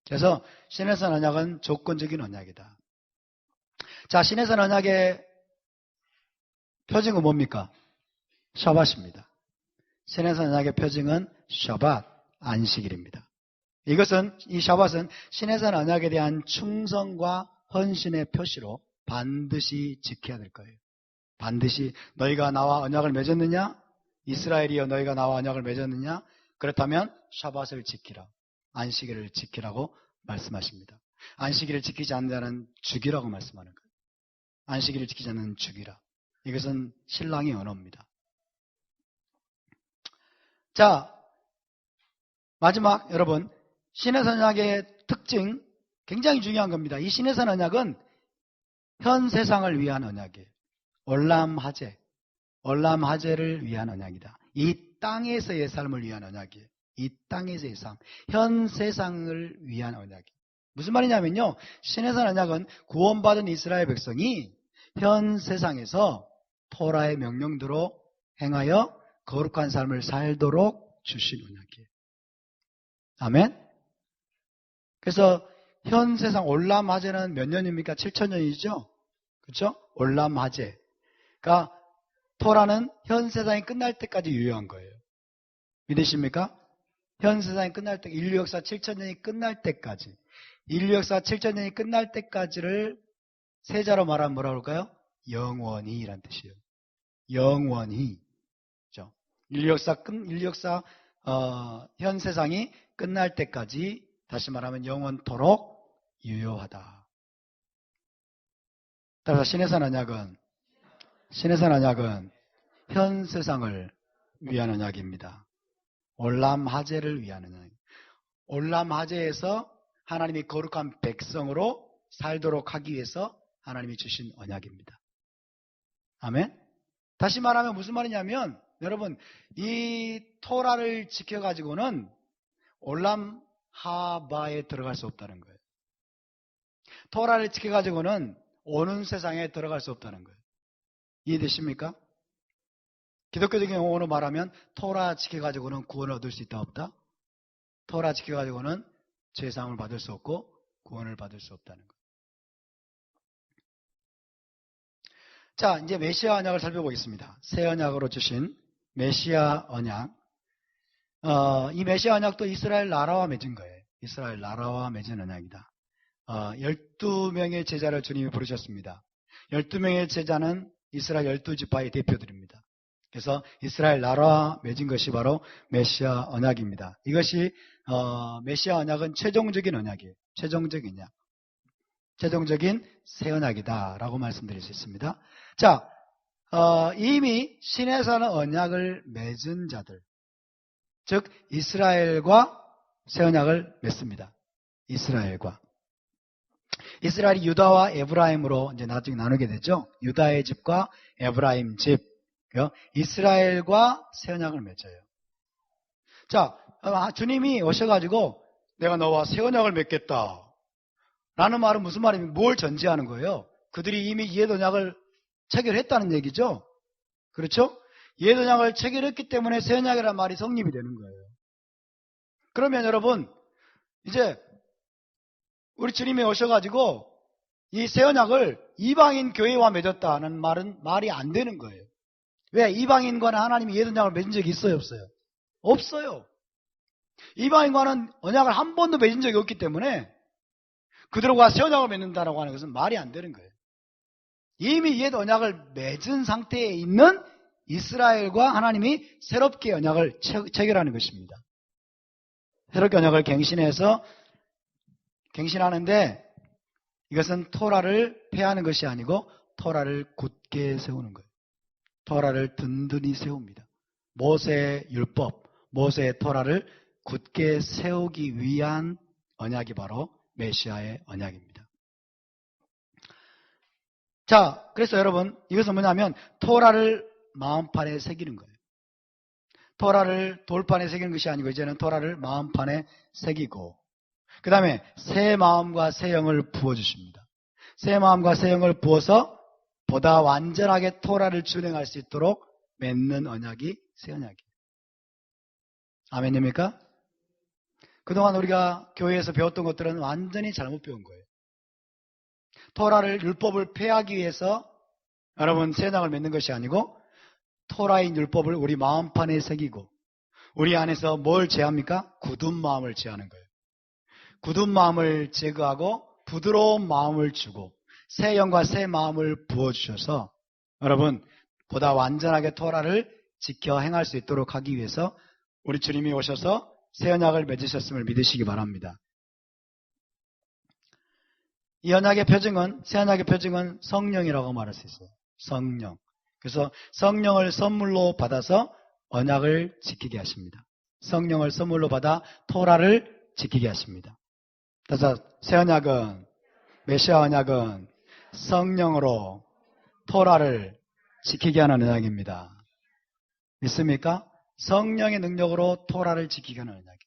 그래서 시내산 언약은 조건적인 언약이다. 자, 시내산 언약의 표징은 뭡니까? 샤밧입니다. 시내산 언약의 표징은 샤밧, 안식일입니다. 이 샤밧은 시내산 언약에 대한 충성과 헌신의 표시로 반드시 지켜야 될 거예요. 반드시 너희가 나와 언약을 맺었느냐? 이스라엘이여 너희가 나와 언약을 맺었느냐? 그렇다면 샤밧을 지키라. 안식일을 지키라고 말씀하십니다. 안식일을 지키지 않는 자는 죽이라고 말씀하는 거예요. 안식일을 지키지 않는 죽이라. 이것은 신랑의 언어입니다. 자, 마지막 여러분, 시내산 언약의 특징 굉장히 중요한 겁니다. 이 시내산 언약은 현 세상을 위한 언약이에요. 월남하제를 위한 언약이다. 이 땅에서의 삶을 위한 언약이에요. 이 땅에서의 삶, 현 세상을 위한 언약이에요. 무슨 말이냐면요, 시내산 언약은 구원받은 이스라엘 백성이 현 세상에서 토라의 명령대로 행하여 거룩한 삶을 살도록 주신 언약이에요. 아멘? 그래서 현 세상 올람하제는 몇 년입니까? 7,000년이죠? 그렇죠? 올람하제. 그러니까 토라는 현 세상이 끝날 때까지 유효한 거예요. 믿으십니까? 현 세상이 끝날 때, 인류 역사 7,000년이 끝날 때까지. 인류 역사 7천년이 끝날 때까지를 세자로 말하면 뭐라고 할까요? 영원히 라는 뜻이에요. 영원히. 그렇죠? 인류 역사 현 세상이 끝날 때까지, 다시 말하면 영원토록 유효하다. 따라서 신해산 언약은 현 세상을 위한 언약입니다. 올람하제를 위한 언약. 올람하제에서 하나님이 거룩한 백성으로 살도록 하기 위해서 하나님이 주신 언약입니다. 아멘. 다시 말하면 무슨 말이냐면, 여러분, 이 토라를 지켜가지고는 올람하바에 들어갈 수 없다는 거예요. 토라를 지켜가지고는 오는 세상에 들어갈 수 없다는 거예요. 이해되십니까? 기독교적인 용어로 말하면 토라 지켜가지고는 구원을 얻을 수 있다 없다? 토라 지켜가지고는 죄사함을 받을 수 없고 구원을 받을 수 없다는 거예요. 자, 이제 메시아 언약을 살펴보겠습니다. 새 언약으로 주신 메시아 언약. 이 메시아 언약도 이스라엘 나라와 맺은 거예요. 이스라엘 나라와 맺은 언약이다. 12명의 제자를 주님이 부르셨습니다. 12명의 제자는 이스라엘 12지파의 대표들입니다. 그래서 이스라엘 나라와 맺은 것이 바로 메시아 언약입니다. 이것이 메시아 언약은 최종적인 언약이에요. 최종적인 언약. 최종적인 새 언약이다 라고 말씀드릴 수 있습니다. 자, 이미 신에서는 언약을 맺은 자들, 즉 이스라엘과 새 언약을 맺습니다. 이스라엘이 유다와 에브라임으로 이제 나중에 나누게 되죠. 유다의 집과 에브라임 집, 이스라엘과 새 언약을 맺어요. 자, 주님이 오셔가지고 내가 너와 새 언약을 맺겠다 라는 말은 무슨 말이면 뭘 전제하는 거예요? 그들이 이미 옛 언약을 체결했다는 얘기죠. 그렇죠? 옛 언약을 체결했기 때문에 새 언약이라는 말이 성립이 되는 거예요. 그러면 여러분, 이제 우리 주님이 오셔가지고 이 새 언약을 이방인 교회와 맺었다는 말은 말이 안 되는 거예요. 왜? 이방인과는 하나님이 옛 언약을 맺은 적이 있어요, 없어요? 없어요. 이방인과는 언약을 한 번도 맺은 적이 없기 때문에 그들과 새 언약을 맺는다라고 하는 것은 말이 안 되는 거예요. 이미 옛 언약을 맺은 상태에 있는 이스라엘과 하나님이 새롭게 언약을 체결하는 것입니다. 새롭게 언약을 갱신하는데 이것은 토라를 폐하는 것이 아니고 토라를 굳게 세우는 거예요. 토라를 든든히 세웁니다. 모세의 율법, 모세의 토라를 굳게 세우기 위한 언약이 바로 메시아의 언약입니다. 자, 그래서 여러분, 이것은 뭐냐면 토라를 마음판에 새기는 거예요. 토라를 돌판에 새기는 것이 아니고 이제는 토라를 마음판에 새기고, 그 다음에 새 마음과 새 영을 부어주십니다. 새 마음과 새 영을 부어서 보다 완전하게 토라를 준행할 수 있도록 맺는 언약이 새 언약이에요. 아멘입니까? 그동안 우리가 교회에서 배웠던 것들은 완전히 잘못 배운 거예요. 토라를, 율법을 폐하기 위해서 여러분 새 언약을 맺는 것이 아니고 토라인 율법을 우리 마음판에 새기고, 우리 안에서 뭘 제합니까? 굳은 마음을 제하는 거예요. 굳은 마음을 제거하고 부드러운 마음을 주고 새 영과 새 마음을 부어주셔서 여러분 보다 완전하게 토라를 지켜 행할 수 있도록 하기 위해서 우리 주님이 오셔서 새 언약을 맺으셨음을 믿으시기 바랍니다. 이 언약의 표징은, 새 언약의 표징은 성령이라고 말할 수 있어요. 성령. 그래서 성령을 선물로 받아서 언약을 지키게 하십니다. 성령을 선물로 받아 토라를 지키게 하십니다. 그래서 새 언약은, 메시아 언약은 성령으로 토라를 지키게 하는 언약입니다. 믿습니까? 성령의 능력으로 토라를 지키게 하는 언약이에요.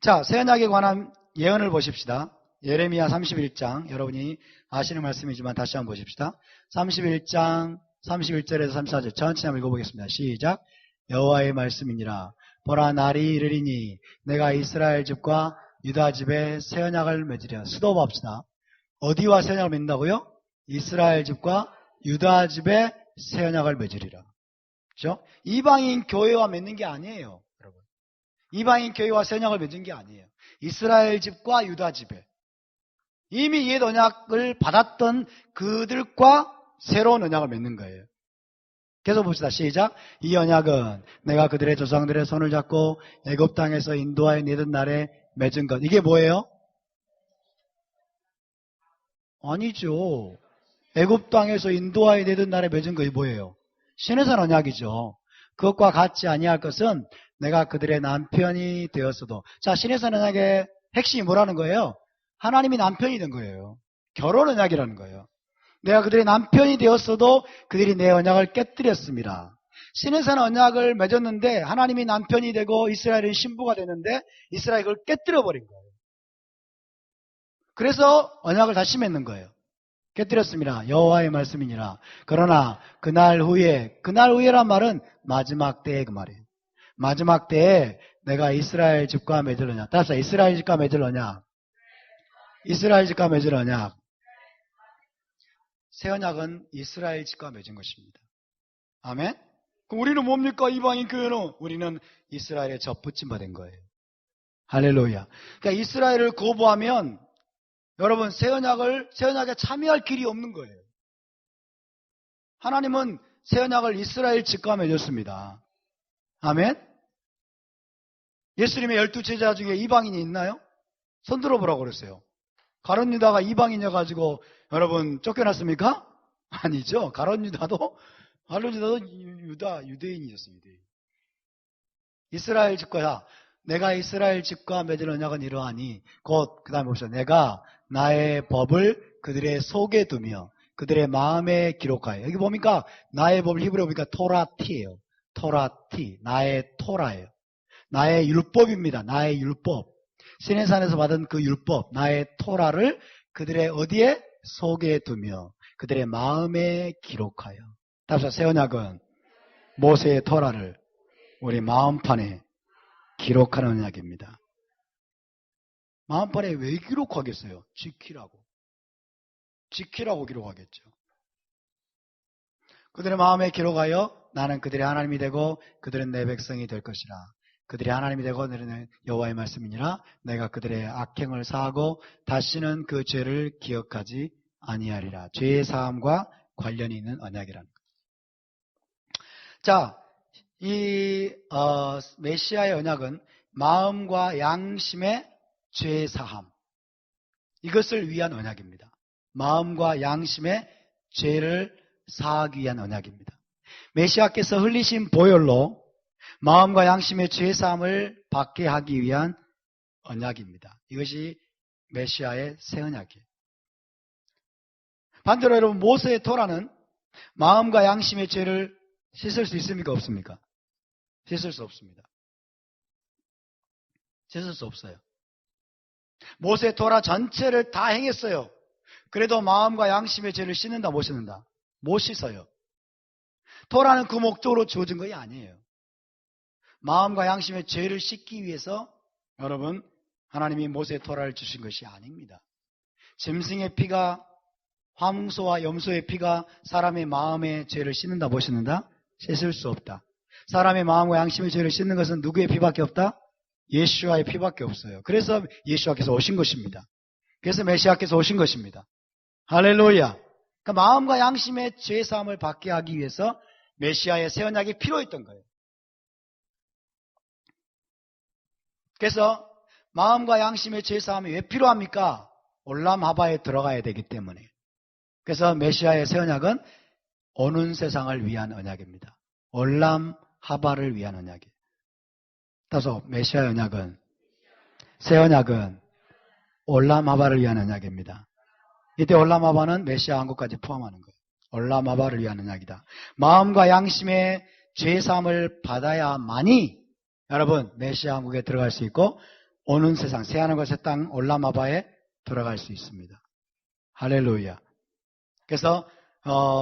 자, 새 언약에 관한 예언을 보십시다. 예레미야 31장, 여러분이 아시는 말씀이지만 다시 한번 보십시다. 31장 31절에서 34절 천천히 한번 읽어보겠습니다. 시작. 여호와의 말씀이니라. 보라, 날이 이르리니 내가 이스라엘 집과 유다 집에 새 언약을 맺으리라. 수도 봅시다. 어디와 새 언약을 맺는다고요? 이스라엘 집과 유다 집에 새 언약을 맺으리라. 그렇죠? 이방인 교회와 맺는 게 아니에요, 여러분. 이방인 교회와 새 언약을 맺은 게 아니에요. 이스라엘 집과 유다 집에 이미 옛 언약을 받았던 그들과 새로운 언약을 맺는 거예요. 계속 봅시다. 시작. 이 언약은 내가 그들의 조상들의 손을 잡고 애굽 땅에서 인도하여 내던 날에 맺은 것. 이게 뭐예요? 아니죠. 애굽 땅에서 인도하여 내던 날에 맺은 것이 뭐예요? 시내산 언약이죠. 그것과 같지 아니할 것은 내가 그들의 남편이 되었어도. 자, 시내산 언약의 핵심이 뭐라는 거예요? 하나님이 남편이 된 거예요. 결혼 언약이라는 거예요. 내가 그들의 남편이 되었어도 그들이 내 언약을 깨뜨렸습니다. 시내산 언약을 맺었는데 하나님이 남편이 되고 이스라엘은 신부가 되는데 이스라엘이 그걸 깨뜨려버린 거예요. 그래서 언약을 다시 맺는 거예요. 깨뜨렸습니다. 여호와의 말씀이니라. 그러나 그날 후에란 말은 마지막 때에 그 말이에요. 마지막 때에 내가 이스라엘 집과 맺을 언약. 따라서 이스라엘 집과 맺을 언약. 이스라엘 집과 맺을 언약. 새 언약은 이스라엘 집과 맺은 것입니다. 아멘? 그럼 우리는 뭡니까? 이방인 교회는 우리는 이스라엘에 접붙임 받은 거예요. 할렐루야. 그러니까 이스라엘을 거부하면 여러분 새 언약에 참여할 길이 없는 거예요. 하나님은 새 언약을 이스라엘 집과 맺었습니다. 아멘? 예수님의 12제자 중에 이방인이 있나요? 손 들어보라고 그랬어요. 가룟 유다가 이방인이어가지고 여러분 쫓겨났습니까? 아니죠. 가룟 유다도 유대인이었습니다. 이스라엘 집과 내가 이스라엘 집과 맺은 언약은 이러하니 곧 그 다음에 봅시다. 내가 나의 법을 그들의 속에 두며 그들의 마음에 기록하여. 여기 뭡니까? 나의 법을 히브리어 보니까 토라티예요. 토라티. 나의 토라예요. 나의 율법입니다. 나의 율법. 시내산에서 받은 그 율법, 나의 토라를 그들의 어디에? 속에 두며 그들의 마음에 기록하여. 다시 새 언약은 모세의 토라를 우리 마음판에 기록하는 언약입니다. 마음판에 왜 기록하겠어요? 지키라고 기록하겠죠. 그들의 마음에 기록하여 나는 그들의 하나님이 되고 그들은 내 백성이 될 것이라. 그들의 하나님이 되고 너희는 여호와의 말씀이니라. 내가 그들의 악행을 사하고 다시는 그 죄를 기억하지 아니하리라. 죄의 사함과 관련이 있는 언약이라는 것. 자, 이 메시아의 언약은 마음과 양심의 죄 사함, 이것을 위한 언약입니다. 마음과 양심의 죄를 사하기 위한 언약입니다. 메시아께서 흘리신 보혈로 마음과 양심의 죄 사함을 받게 하기 위한 언약입니다. 이것이 메시아의 새 언약이에요. 반대로 여러분 모세의 토라는 마음과 양심의 죄를 씻을 수 있습니까? 없습니까? 씻을 수 없습니다. 씻을 수 없어요. 모세 토라 전체를 다 행했어요. 그래도 마음과 양심의 죄를 씻는다 못 씻는다? 못 씻어요. 토라는 그 목적으로 주어진 것이 아니에요. 마음과 양심의 죄를 씻기 위해서 여러분 하나님이 모세 토라를 주신 것이 아닙니다. 짐승의 피가 화목소와 염소의 피가 사람의 마음의 죄를 씻는다 못 씻는다? 씻을 수 없다. 사람의 마음과 양심의 죄를 씻는 것은 누구의 피밖에 없다? 예수와의 피밖에 없어요. 그래서 예수와께서 오신 것입니다. 그래서 메시아께서 오신 것입니다. 할렐루야. 그러니까 마음과 양심의 죄 사함을 받게 하기 위해서 메시아의 새 언약이 필요했던 거예요. 그래서 마음과 양심의 죄 사함이 왜 필요합니까? 올람 하바에 들어가야 되기 때문에. 그래서 메시아의 새 언약은 오는 세상을 위한 언약입니다. 올람 하바를 위한 언약이에요. 따라서 메시아의 언약은 새 언약은 올람 하바를 위한 언약입니다. 이때 올람 하바는 메시아 왕국까지 포함하는 거예요. 올람 하바를 위한 언약이다. 마음과 양심의 죄 사함을 받아야만이 여러분 메시아 왕국에 들어갈 수 있고 오는 세상 새 하늘과 새 땅 올람 하바에 들어갈 수 있습니다. 할렐루야. 그래서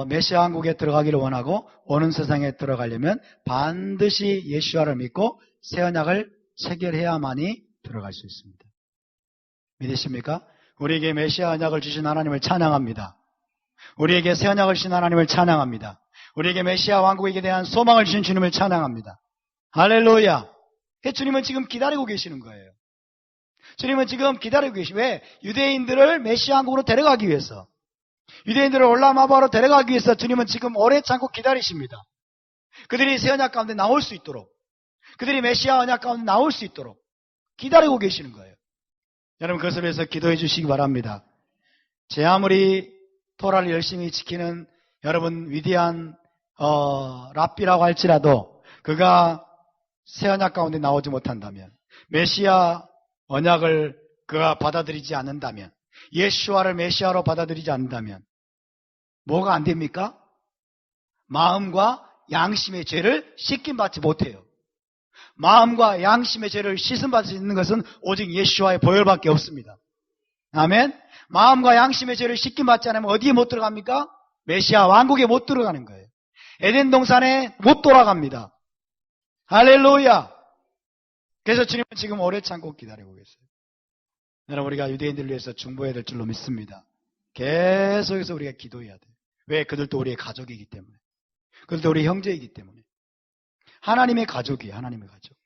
메시아 왕국에 들어가기를 원하고 오는 세상에 들어가려면 반드시 예수와를 믿고 새 언약을 체결해야만이 들어갈 수 있습니다. 믿으십니까? 우리에게 메시아 언약을 주신 하나님을 찬양합니다. 우리에게 새 언약을 주신 하나님을 찬양합니다. 우리에게 메시아 왕국에 대한 소망을 주신 주님을 찬양합니다. 할렐루야. 주님은 지금 기다리고 계시는 거예요. 주님은 지금 기다리고 계시고, 왜? 유대인들을 메시아 왕국으로 데려가기 위해서, 유대인들을 올라마바로 데려가기 위해서 주님은 지금 오래 참고 기다리십니다. 그들이 새 언약 가운데 나올 수 있도록, 그들이 메시아 언약 가운데 나올 수 있도록 기다리고 계시는 거예요. 여러분, 그것을 위해서 기도해 주시기 바랍니다. 제 아무리 토라를 열심히 지키는 여러분 위대한 랍비라고 할지라도 그가 새 언약 가운데 나오지 못한다면, 메시아 언약을 그가 받아들이지 않는다면, 예수와를 메시아로 받아들이지 않는다면 뭐가 안 됩니까? 마음과 양심의 죄를 씻김받지 못해요. 마음과 양심의 죄를 씻음받을 수 있는 것은 오직 예수와의 보혈밖에 없습니다. 아멘. 마음과 양심의 죄를 씻김받지 않으면 어디에 못 들어갑니까? 메시아 왕국에 못 들어가는 거예요. 에덴 동산에 못 돌아갑니다. 할렐루야. 그래서 주님은 지금 오래 참고 기다리고 계세요. 여러분, 우리가 유대인들을 위해서 중보해야 될 줄로 믿습니다. 계속해서 우리가 기도해야 돼요. 왜? 그들도 우리의 가족이기 때문에, 그들도 우리의 형제이기 때문에. 하나님의 가족이에요. 하나님의 가족.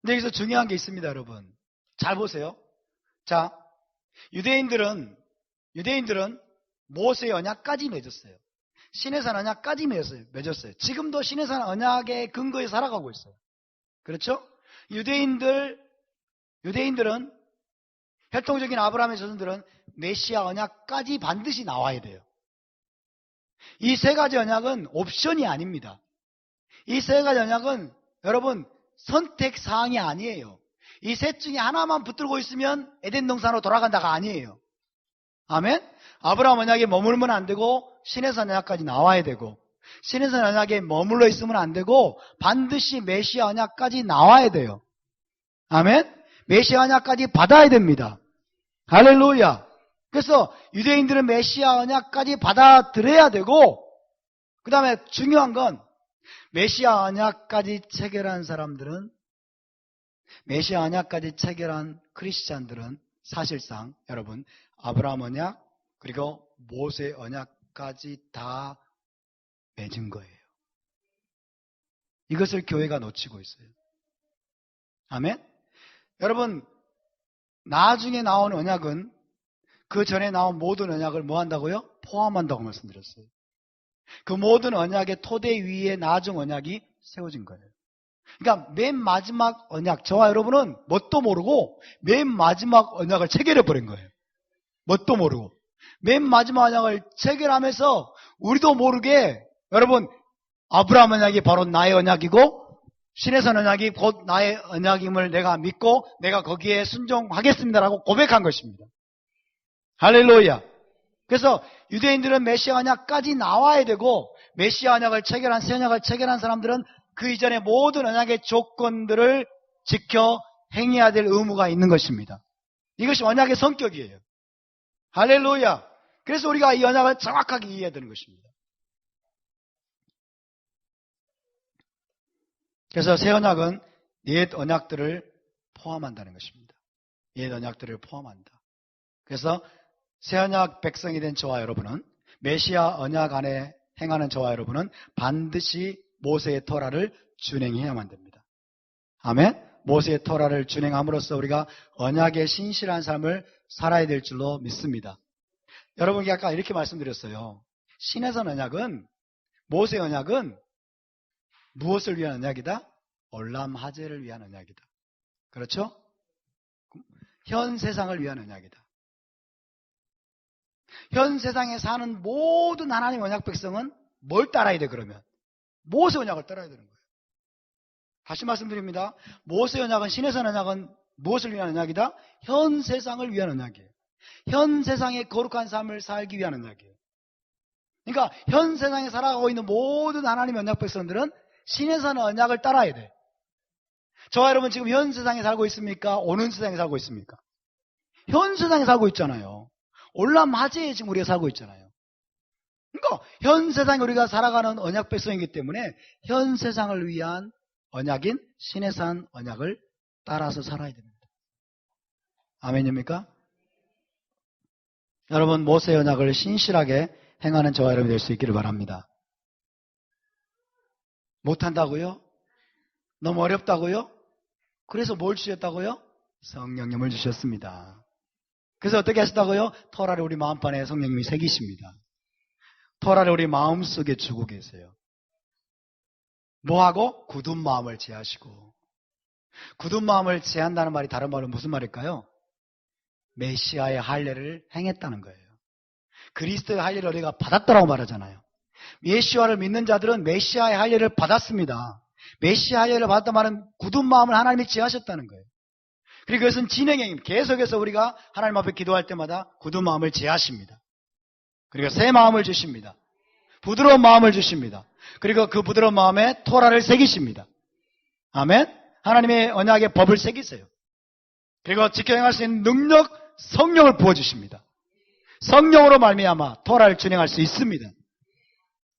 근데 여기서 중요한 게 있습니다. 여러분, 잘 보세요. 자, 유대인들은 모세의 언약까지 맺었어요. 시내산 언약까지 맺었어요. 지금도 시내산 언약의 근거에 살아가고 있어요. 그렇죠? 유대인들은, 혈통적인 아브라함의 자손들은 메시아 언약까지 반드시 나와야 돼요. 이 세 가지 언약은 옵션이 아닙니다. 이 세 가지 언약은 여러분 선택사항이 아니에요. 이 셋 중에 하나만 붙들고 있으면 에덴 동산으로 돌아간다가 아니에요. 아멘? 아브라함 언약에 머물면 안 되고 시내산 언약까지 나와야 되고, 시내산 언약에 머물러 있으면 안 되고 반드시 메시아 언약까지 나와야 돼요. 아멘? 메시아 언약까지 받아야 됩니다. 할렐루야. 그래서 유대인들은 메시아 언약까지 받아들여야 되고, 그 다음에 중요한 건 메시아 언약까지 체결한 사람들은, 메시아 언약까지 체결한 크리스찬들은 사실상 여러분 아브라함 언약 그리고 모세 언약까지 다 맺은 거예요. 이것을 교회가 놓치고 있어요. 아멘? 여러분, 나중에 나온 언약은 그 전에 나온 모든 언약을 뭐 한다고요? 포함한다고 말씀드렸어요. 그 모든 언약의 토대 위에 나중 언약이 세워진 거예요. 그러니까 맨 마지막 언약, 저와 여러분은 뭣도 모르고 맨 마지막 언약을 체결해버린 거예요. 뭣도 모르고 맨 마지막 언약을 체결하면서 우리도 모르게, 여러분, 아브라함 언약이 바로 나의 언약이고 시내산 언약이 곧 나의 언약임을 내가 믿고 내가 거기에 순종하겠습니다라고 고백한 것입니다. 할렐루야. 그래서 유대인들은 메시아 언약까지 나와야 되고, 메시아 언약을 체결한, 새 언약을 체결한 사람들은 그 이전의 모든 언약의 조건들을 지켜 행해야 될 의무가 있는 것입니다. 이것이 언약의 성격이에요. 할렐루야. 그래서 우리가 이 언약을 정확하게 이해해야 되는 것입니다. 그래서 새 언약은 옛 언약들을 포함한다는 것입니다. 옛 언약들을 포함한다. 그래서 새 언약 백성이 된 저와 여러분은, 메시아 언약 안에 행하는 저와 여러분은 반드시 모세의 토라를 준행해야만 됩니다. 아멘? 모세의 토라를 준행함으로써 우리가 언약의 신실한 삶을 살아야 될 줄로 믿습니다. 여러분께 아까 이렇게 말씀드렸어요. 시내산 언약은, 모세 언약은 무엇을 위한 언약이다? 올람 하제를 위한 언약이다. 그렇죠? 현 세상을 위한 언약이다. 현 세상에 사는 모든 하나님 언약 백성은 뭘 따라야 돼? 그러면 모세 언약을 따라야 되는 거예요. 다시 말씀드립니다. 모세 언약은, 시내산 언약은 무엇을 위한 언약이다? 현 세상을 위한 언약이에요. 현 세상의 거룩한 삶을 살기 위한 언약이에요. 그러니까 현 세상에 살아가고 있는 모든 하나님의 언약 백성들은 시내산 언약을 따라야 돼. 저와 여러분 지금 현 세상에 살고 있습니까? 오는 세상에 살고 있습니까? 현 세상에 살고 있잖아요. 올람 하제에 지금 우리가 살고 있잖아요. 그러니까 현 세상에 우리가 살아가는 언약 백성이기 때문에 현 세상을 위한 언약인 시내산 언약을 따라서 살아야 됩니다. 아멘입니까? 여러분, 모세 언약을 신실하게 행하는 저와 여러분이 될 수 있기를 바랍니다. 못한다고요? 너무 어렵다고요? 그래서 뭘 주셨다고요? 성령님을 주셨습니다. 그래서 어떻게 하시다고요? 토라를 우리 마음판에 성령님이 새기십니다. 토라를 우리 마음속에 주고 계세요. 뭐하고? 굳은 마음을 제하시고. 굳은 마음을 제한다는 말이 다른 말로 무슨 말일까요? 메시아의 할례를 행했다는 거예요. 그리스도의 할례를 우리가 받았다라고 말하잖아요. 메시아를 믿는 자들은 메시아의 할례를 받았습니다. 메시아 할례를 받았다 말은 굳은 마음을 하나님이 제하셨다는 거예요. 그리고 그것은 진행형입니다. 계속해서 우리가 하나님 앞에 기도할 때마다 굳은 마음을 제하십니다. 그리고 새 마음을 주십니다. 부드러운 마음을 주십니다. 그리고 그 부드러운 마음에 토라를 새기십니다. 아멘. 하나님의 언약의 법을 새기세요. 그리고 지켜 행할 수 있는 능력, 성령을 부어주십니다. 성령으로 말미암아 토라를 준행할 수 있습니다.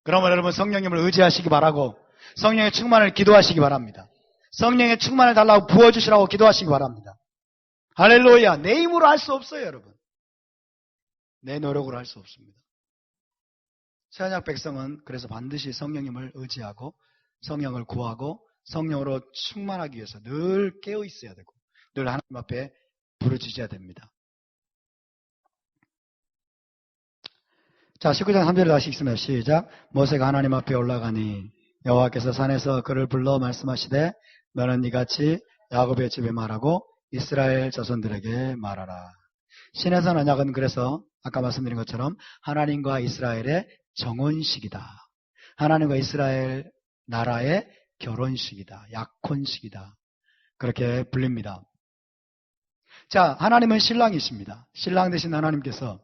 그러면 여러분 성령님을 의지하시기 바라고 성령의 충만을 기도하시기 바랍니다. 성령의 충만을 달라고 부어주시라고 기도하시기 바랍니다. 할렐루야. 내 힘으로 할 수 없어요, 여러분. 내 노력으로 할 수 없습니다. 새언약 백성은 그래서 반드시 성령님을 의지하고 성령을 구하고 성령으로 충만하기 위해서 늘 깨어 있어야 되고 늘 하나님 앞에 부르짖어야 됩니다. 자, 19장 3절을 다시 읽습니다. 시작. 모세가 하나님 앞에 올라가니 여호와께서 산에서 그를 불러 말씀하시되 너는 이같이 야곱의 집에 말하고 이스라엘 자손들에게 말하라. 신에서 언약은 그래서 아까 말씀드린 것처럼 하나님과 이스라엘의 정혼식이다. 하나님과 이스라엘 나라의 결혼식이다. 약혼식이다. 그렇게 불립니다. 자, 하나님은 신랑이십니다. 신랑 되신 하나님께서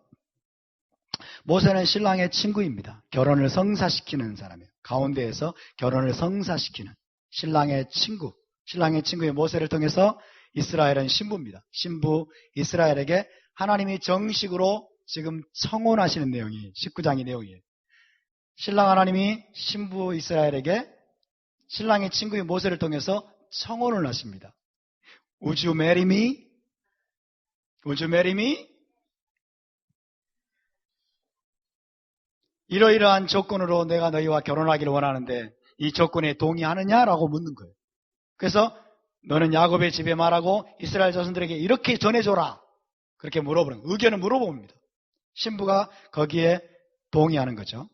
모세는 신랑의 친구입니다. 결혼을 성사시키는 사람이에요. 가운데에서 결혼을 성사시키는 신랑의 친구. 신랑의 친구의 모세를 통해서 이스라엘은 신부입니다. 신부 이스라엘에게 하나님이 정식으로 지금 청혼하시는 내용이 19장의 내용이에요. 신랑 하나님이 신부 이스라엘에게 신랑의 친구의 모세를 통해서 청혼을 하십니다. Would you marry me? Would you marry me? 이러이러한 조건으로 내가 너희와 결혼하기를 원하는데 이 조건에 동의하느냐라고 묻는 거예요. 그래서 너는 야곱의 집에 말하고 이스라엘 자손들에게 이렇게 전해줘라. 그렇게 물어보는 거예요. 의견을 물어봅니다. 신부가 거기에 동의하는 거죠.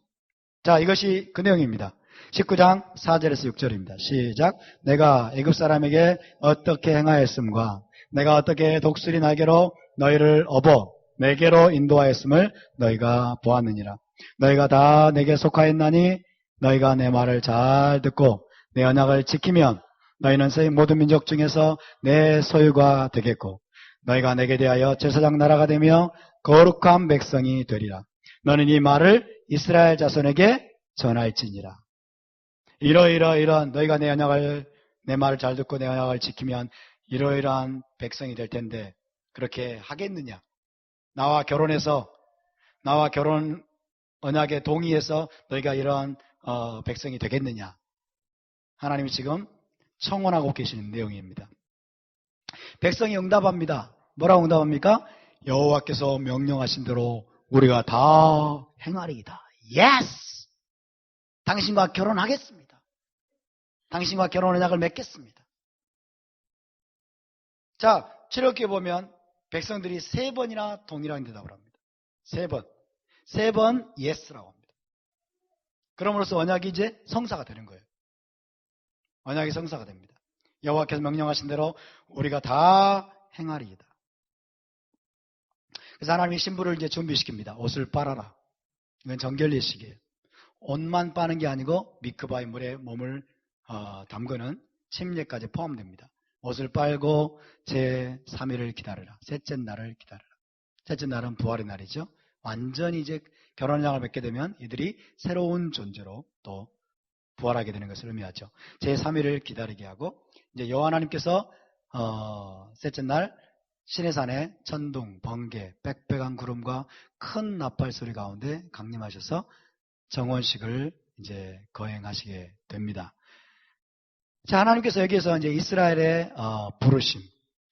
자, 이것이 그 내용입니다. 19장 4절에서 6절입니다. 시작. 내가 애굽 사람에게 어떻게 행하였음과 내가 어떻게 독수리 날개로 너희를 업어 내게로 인도하였음을 너희가 보았느니라. 너희가 다 내게 속하였나니 너희가 내 말을 잘 듣고 내 언약을 지키면 너희는 세계 모든 민족 중에서 내 소유가 되겠고 너희가 내게 대하여 제사장 나라가 되며 거룩한 백성이 되리라. 너는 이 말을 이스라엘 자손에게 전할지니라. 이러이러이러한 너희가 내 말을 잘 듣고 내 언약을 지키면 이러이러한 백성이 될 텐데 그렇게 하겠느냐? 나와 결혼해서 나와 결혼 언약에 동의해서 너희가 이러한 백성이 되겠느냐? 하나님이 지금 청혼하고 계시는 내용입니다. 백성이 응답합니다. 뭐라고 응답합니까? 여호와께서 명령하신 대로 우리가 다 행하리이다. Yes! 당신과 결혼하겠습니다. 당신과 결혼 언약을 맺겠습니다. 자, 출애굽기에 보면 백성들이 3번이나 동일한 대답을 합니다. 3번. 3번 yes라고 합니다. 그럼으로써 언약이 이제 성사가 되는 거예요. 언약이 성사가 됩니다. 여호와께서 명령하신 대로 우리가 다 행하리이다. 그래서 하나님이 신부를 이제 준비시킵니다. 옷을 빨아라. 이건 정결례식이에요. 옷만 빠는 게 아니고 미크바의 물에 몸을 담그는 침례까지 포함됩니다. 옷을 빨고 제3일을 기다려라. 셋째 날을 기다려라. 셋째 날은 부활의 날이죠. 완전히 이제 결혼장을 맺게 되면 이들이 새로운 존재로 또 부활하게 되는 것을 의미하죠. 제3일을 기다리게 하고 이제 여호와 하나님께서 셋째 날 시내산에 천둥, 번개, 빽빽한 구름과 큰 나팔 소리 가운데 강림하셔서 정원식을 이제 거행하시게 됩니다. 자, 하나님께서 여기에서 이제 이스라엘의 부르심,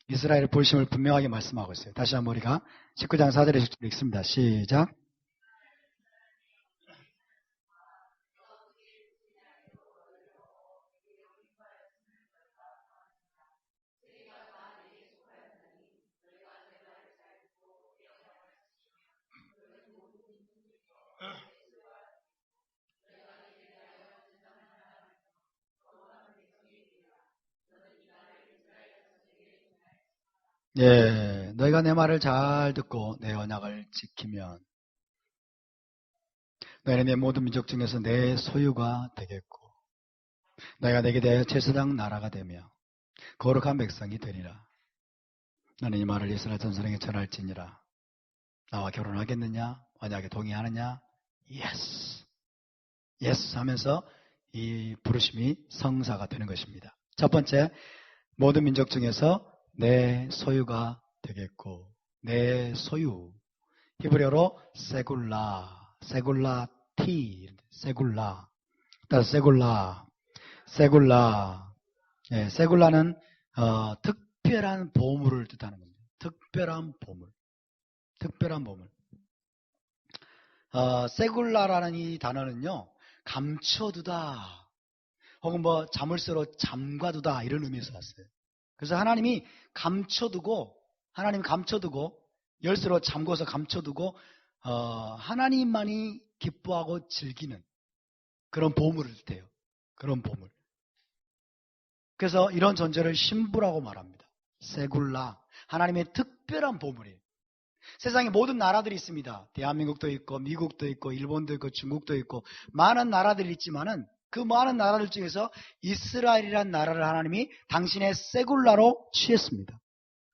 이스라엘의 부르심을 분명하게 말씀하고 있어요. 다시 한번 우리가 19장 4절에 읽습니다. 시작. 예, 너희가 내 말을 잘 듣고 내 언약을 지키면 너희는 내 모든 민족 중에서 내 소유가 되겠고 너희가 내게 대하여 제사장 나라가 되며 거룩한 백성이 되리라. 나는 이 말을 이스라엘 전사령에 전할지니라. 나와 결혼하겠느냐? 언약에 동의하느냐? 예스. 예스 하면서 이 부르심이 성사가 되는 것입니다. 첫 번째, 모든 민족 중에서 내 소유가 되겠고 내 소유, 히브리어로 세굴라티, 세굴라. 예, 세굴라는 특별한 보물을 뜻하는 겁니다. 특별한 보물. 세굴라라는 이 단어는요, 감춰두다, 혹은 뭐 자물쇠로 잠가두다 이런 의미에서 왔어요. 그래서 하나님이 감춰두고 열쇠로 잠궈서 감춰두고 하나님만이 기뻐하고 즐기는 그런 보물을 뜻해요. 그런 보물. 그래서 이런 존재를 신부라고 말합니다. 세굴라, 하나님의 특별한 보물이에요. 세상에 모든 나라들이 있습니다. 대한민국도 있고 미국도 있고 일본도 있고 중국도 있고 많은 나라들이 있지만은 그 많은 나라들 중에서 이스라엘이라는 나라를 하나님이 당신의 세굴라로 취했습니다.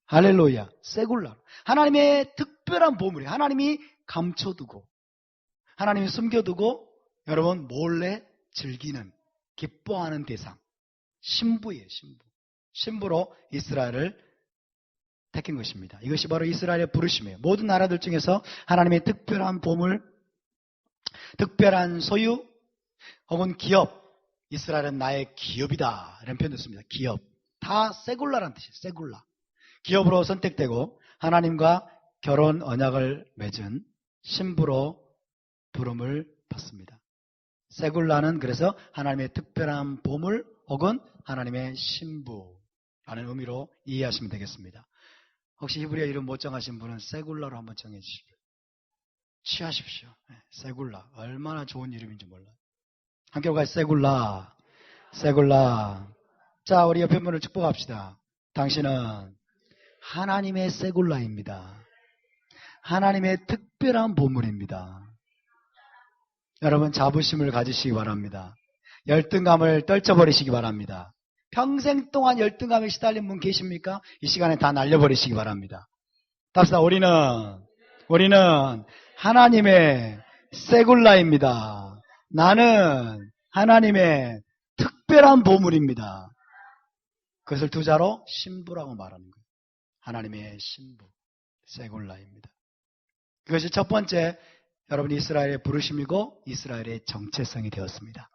할렐루야. 세굴라. 하나님의 특별한 보물이에요. 하나님이 감춰두고 하나님이 숨겨두고 여러분 몰래 즐기는 기뻐하는 대상. 신부예요. 신부로 이스라엘을 택한 것입니다. 이것이 바로 이스라엘의 부르심이에요. 모든 나라들 중에서 하나님의 특별한 보물, 특별한 소유, 혹은 기업. 이스라엘은 나의 기업이다 이런 표현도 씁니다. 기업. 다 세굴라라는 뜻이에요. 세굴라. 기업으로 선택되고 하나님과 결혼 언약을 맺은 신부로 부름을 받습니다. 세굴라는 그래서 하나님의 특별한 보물 혹은 하나님의 신부라는 의미로 이해하시면 되겠습니다. 혹시 히브리어 이름 못 정하신 분은 세굴라로 한번 정해주십시오. 취하십시오. 세굴라. 얼마나 좋은 이름인지 몰라요. 함께 같이 세굴라. 자, 우리 옆에 분을 축복합시다. 당신은 하나님의 세굴라입니다. 하나님의 특별한 보물입니다. 여러분 자부심을 가지시기 바랍니다. 열등감을 떨쳐버리시기 바랍니다. 평생 동안 열등감에 시달린 분 계십니까? 이 시간에 다 날려버리시기 바랍니다. 답시다. 우리는 하나님의 세굴라입니다. 나는 하나님의 특별한 보물입니다. 그것을 두 자로 신부라고 말하는 거예요. 하나님의 신부, 세굴라입니다. 그것이 첫 번째 여러분 이스라엘의 부르심이고 이스라엘의 정체성이 되었습니다.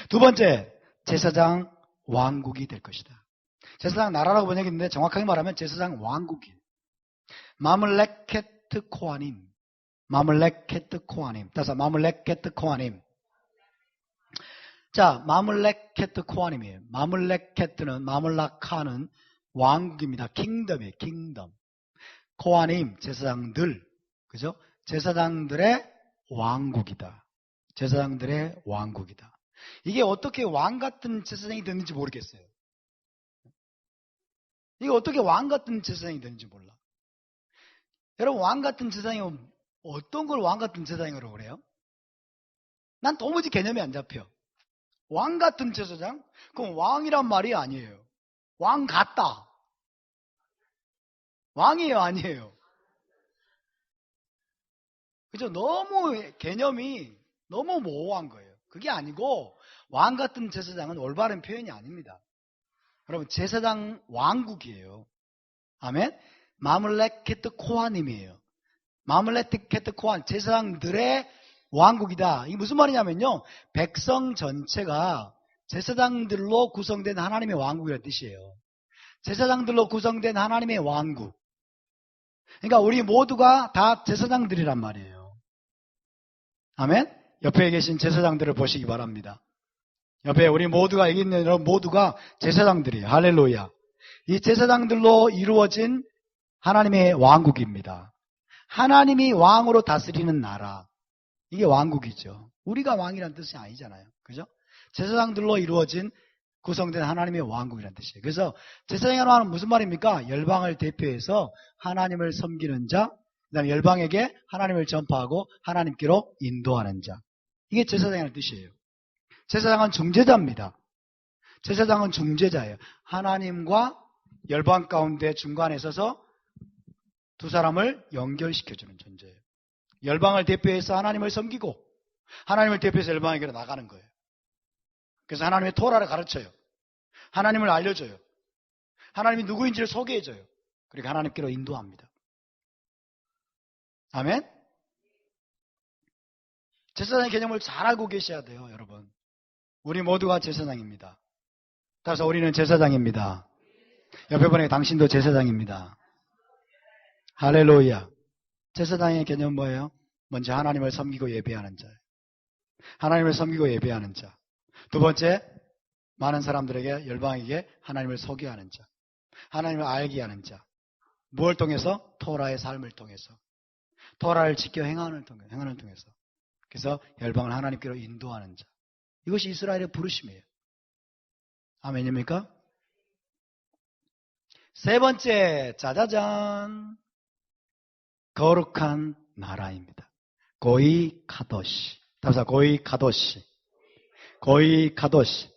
두 번째, 제사장 왕국이 될 것이다. 제사장 나라라고 번역했는데 정확하게 말하면 제사장 왕국이에요. 마물레케트 코아님. 따라서 마물레케트 코아님. 자, 마물레케트 코아님이에요. 마물라카는 왕국입니다. 킹덤이에요. 킹덤. 코아님, 제사장들. 그죠? 제사장들의 왕국이다. 이게 어떻게 왕 같은 제사장이 됐는지 모르겠어요. 이게 어떻게 왕 같은 제사장이 됐는지 몰라. 여러분, 왕 같은 제사장이 어떤 걸 왕 같은 제사장이라고 그래요? 난 도무지 개념이 안 잡혀. 왕 같은 제사장? 그럼 왕이란 말이 아니에요. 왕 같다. 왕이에요, 아니에요? 그죠? 너무 개념이 너무 모호한 거예요. 그게 아니고 왕 같은 제사장은 올바른 표현이 아닙니다. 여러분 제사장 왕국이에요. 아멘? 마물레케트 코아님이에요. 마물레케트 코안 제사장들의 왕국이다. 이게 무슨 말이냐면요. 백성 전체가 제사장들로 구성된 하나님의 왕국이라는 뜻이에요. 제사장들로 구성된 하나님의 왕국. 그러니까 우리 모두가 다 제사장들이란 말이에요. 아멘? 옆에 계신 제사장들을 보시기 바랍니다. 옆에 우리 모두가 여기 있는 여러분 모두가 제사장들이에요. 할렐루야. 이 제사장들로 이루어진 하나님의 왕국입니다. 하나님이 왕으로 다스리는 나라. 이게 왕국이죠. 우리가 왕이라는 뜻이 아니잖아요. 그죠? 제사장들로 이루어진 구성된 하나님의 왕국이라는 뜻이에요. 그래서 제사장이라는 말은 무슨 말입니까? 열방을 대표해서 하나님을 섬기는 자, 그다음에 열방에게 하나님을 전파하고 하나님께로 인도하는 자. 이게 제사장이라는 뜻이에요. 제사장은 중재자입니다. 제사장은 중재자예요. 하나님과 열방 가운데 중간에 서서 두 사람을 연결시켜주는 존재예요. 열방을 대표해서 하나님을 섬기고 하나님을 대표해서 열방에게로 나가는 거예요. 그래서 하나님의 토라를 가르쳐요. 하나님을 알려줘요. 하나님이 누구인지를 소개해줘요. 그리고 하나님께로 인도합니다. 아멘? 제사장의 개념을 잘 알고 계셔야 돼요, 여러분. 우리 모두가 제사장입니다. 따라서 우리는 제사장입니다. 옆에 분에게 당신도 제사장입니다. 할렐루야. 제사장의 개념은 뭐예요? 먼저 하나님을 섬기고 예배하는 자예요. 하나님을 섬기고 예배하는 자. 두 번째, 많은 사람들에게 열방에게 하나님을 소개하는 자. 하나님을 알게 하는 자. 무엇을 통해서? 토라의 삶을 통해서. 토라를 지켜 행하는 통해서. 그래서 열방을 하나님께로 인도하는 자. 이것이 이스라엘의 부르심이에요. 아멘입니까? 세 번째, 짜자잔. 거룩한 나라입니다. 고이 카도시. 답사 고이 카도시. 고이 카도시.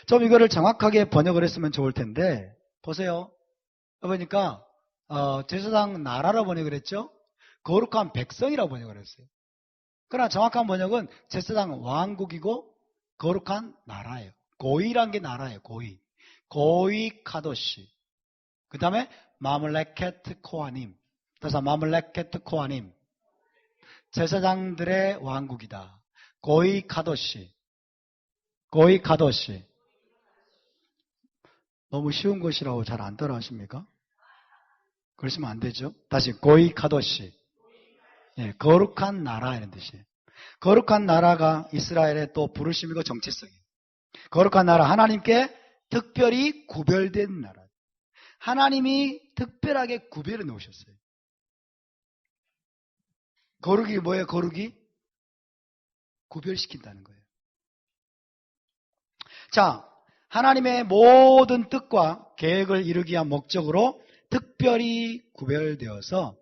좀 이거를 정확하게 번역을 했으면 좋을 텐데, 보세요. 보니까, 제사장 나라로 번역을 했죠? 거룩한 백성이라고 번역을 했어요. 그러나 정확한 번역은 제사장 왕국이고, 거룩한 나라예요. 고이란 게 나라예요, 고이. 고이 카도시. 그 다음에, 마물레케트 코아님. 그래서 마물레케트 코아님. 제사장들의 왕국이다. 고이 카도시. 고이 카도시. 너무 쉬운 것이라고 잘 안 따라하십니까? 그러시면 안 되죠. 다시 고이 카도시. 예, 거룩한 나라 이런 뜻이에요. 거룩한 나라가 이스라엘의 또 부르심이고 정체성이에요. 거룩한 나라, 하나님께 특별히 구별된 나라. 하나님이 특별하게 구별해 놓으셨어요. 거룩이 뭐예요? 거룩이? 구별시킨다는 거예요. 자, 하나님의 모든 뜻과 계획을 이루기 위한 목적으로 특별히 구별되어서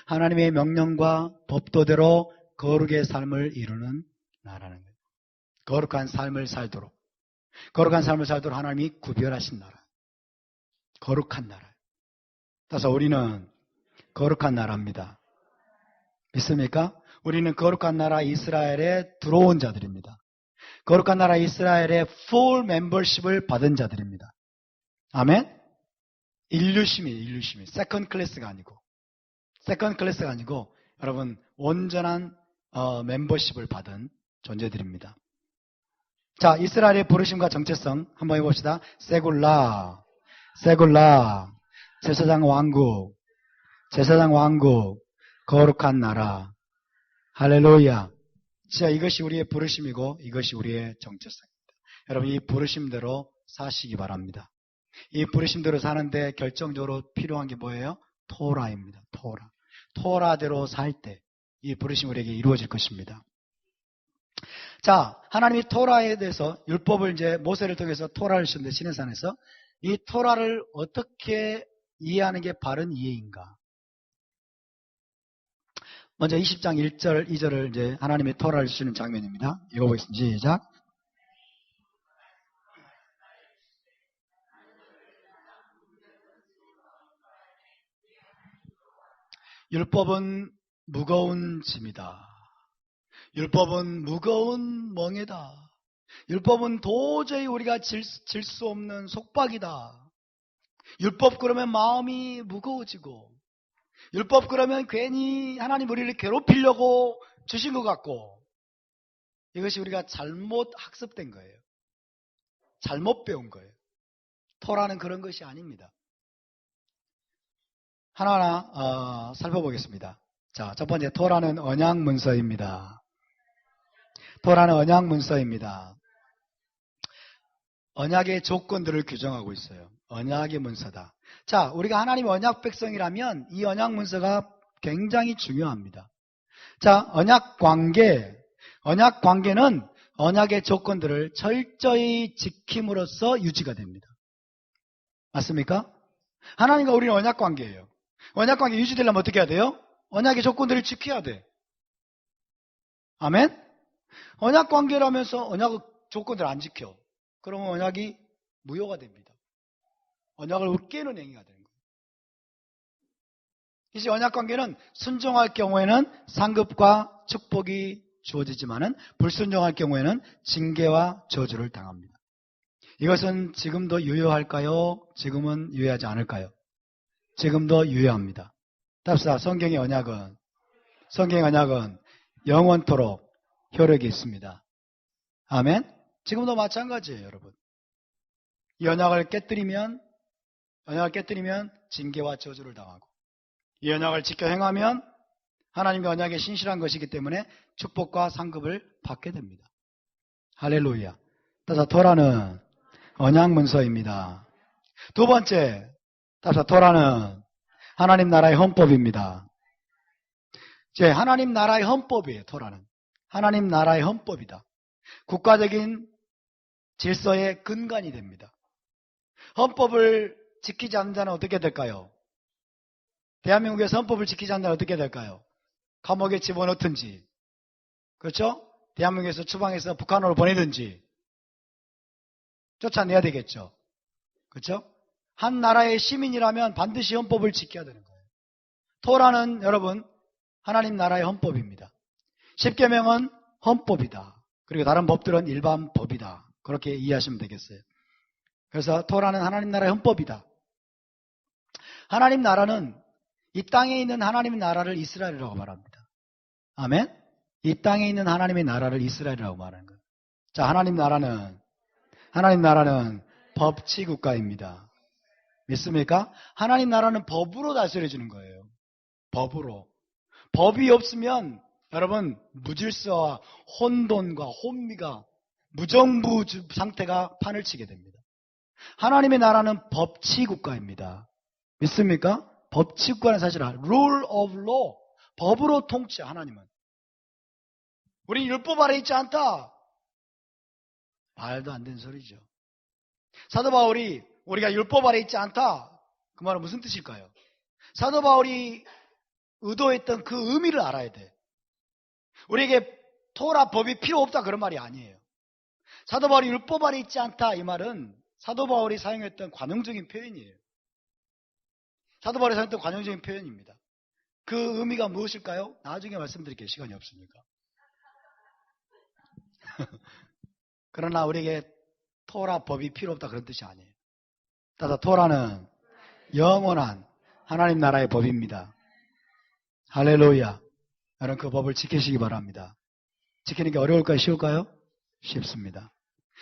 하나님의 명령과 법도대로 거룩의 삶을 이루는 나라는 거예요. 거룩한 삶을 살도록. 거룩한 삶을 살도록 하나님이 구별하신 나라. 거룩한 나라. 따라서 우리는 거룩한 나라입니다. 믿습니까? 우리는 거룩한 나라 이스라엘에 들어온 자들입니다. 거룩한 나라 이스라엘의 full membership을 받은 자들입니다. 아멘? 인류심이에요, 인류심이. 세컨드 클래스가 아니고. 세컨드 클래스가 아니고, 여러분, 온전한 멤버십을 받은 존재들입니다. 자, 이스라엘의 부르심과 정체성 한번 해봅시다. 세굴라, 세굴라, 제사장 왕국, 제사장 왕국, 거룩한 나라. 할렐루야. 진짜 이것이 우리의 부르심이고 이것이 우리의 정체성입니다. 여러분, 이 부르심대로 사시기 바랍니다. 이 부르심대로 사는데 결정적으로 필요한 게 뭐예요? 토라입니다. 토라. 토라대로 살 때 이 부르심 우리에게 이루어질 것입니다. 자, 하나님이 토라에 대해서 율법을 이제 모세를 통해서 토라를 주셨는데 시내산에서 이 토라를 어떻게 이해하는 게 바른 이해인가? 먼저 20장 1절, 2절을 이제 하나님의 토라를 주시는 장면입니다. 읽어보겠습니다. 시작. 율법은 무거운 짐이다. 율법은 무거운 멍에다. 율법은 도저히 우리가 질 수 없는 속박이다. 율법 그러면 마음이 무거워지고, 율법 그러면 괜히 하나님 우리를 괴롭히려고 주신 것 같고, 이것이 우리가 잘못 학습된 거예요. 잘못 배운 거예요. 토라는 그런 것이 아닙니다. 하나하나 살펴보겠습니다. 자, 첫 번째, 토라는 언약 문서입니다. 토라는 언약 문서입니다. 언약의 조건들을 규정하고 있어요. 언약의 문서다. 자, 우리가 하나님의 언약 백성이라면 이 언약 문서가 굉장히 중요합니다. 자, 언약 관계는 언약의 조건들을 철저히 지킴으로써 유지가 됩니다. 맞습니까? 하나님과 우리는 언약 관계예요. 언약 관계 유지되려면 어떻게 해야 돼요? 언약의 조건들을 지켜야 돼. 아멘? 언약 관계라면서 언약 조건들을 안 지켜. 그러면 언약이 무효가 됩니다. 언약을 깨는 행위가 되는 거예요. 이제 언약 관계는 순종할 경우에는 상급과 축복이 주어지지만은 불순종할 경우에는 징계와 저주를 당합니다. 이것은 지금도 유효할까요? 지금은 유효하지 않을까요? 지금도 유효합니다. 답사, 성경의 언약은 영원토록 효력이 있습니다. 아멘? 지금도 마찬가지예요, 여러분. 이 언약을 깨뜨리면 징계와 저주를 당하고, 이 언약을 지켜 행하면 하나님의 언약에 신실한 것이기 때문에 축복과 상급을 받게 됩니다. 할렐루야. 따라서 토라는 언약 문서입니다. 두 번째, 따라서 토라는 하나님 나라의 헌법입니다. 이제 하나님 나라의 헌법이에요. 토라는 하나님 나라의 헌법이다. 국가적인 질서의 근간이 됩니다. 헌법을 지키지 않는 자는 어떻게 될까요? 대한민국에서 헌법을 지키지 않는 자는 어떻게 될까요? 감옥에 집어넣든지, 그렇죠? 대한민국에서 추방해서 북한으로 보내든지 쫓아내야 되겠죠. 그렇죠? 한 나라의 시민이라면 반드시 헌법을 지켜야 되는 거예요. 토라는 여러분 하나님 나라의 헌법입니다. 십계명은 헌법이다. 그리고 다른 법들은 일반 법이다. 그렇게 이해하시면 되겠어요. 그래서 토라는 하나님 나라의 헌법이다. 하나님 나라는 이 땅에 있는 하나님의 나라를 이스라엘이라고 말합니다. 아멘? 이 땅에 있는 하나님의 나라를 이스라엘이라고 말하는 거예요. 자, 하나님 나라는 법치국가입니다. 믿습니까? 하나님 나라는 법으로 다스려지는 거예요. 법으로. 법이 없으면 여러분 무질서와 혼돈과 혼미가 무정부 상태가 판을 치게 됩니다. 하나님의 나라는 법치국가입니다. 믿습니까? 법치국가는 사실 rule of law, 법으로 통치. 하나님은 우리 율법 아래 있지 않다. 말도 안 되는 소리죠. 사도 바울이 우리가 율법 아래 있지 않다, 그 말은 무슨 뜻일까요? 사도 바울이 의도했던 그 의미를 알아야 돼. 우리에게 토라 법이 필요 없다 그런 말이 아니에요. 사도 바울이 율법 아래 있지 않다, 이 말은 사도 바울이 사용했던 관용적인 표현이에요. 사도 바울이 사용했던 관용적인 표현입니다. 그 의미가 무엇일까요? 나중에 말씀드릴게요. 시간이 없으니까. 그러나 우리에게 토라 법이 필요 없다 그런 뜻이 아니에요. 따라서 토라는 영원한 하나님 나라의 법입니다. 할렐루야. 여러분 그 법을 지키시기 바랍니다. 지키는 게 어려울까요? 쉬울까요? 쉽습니다.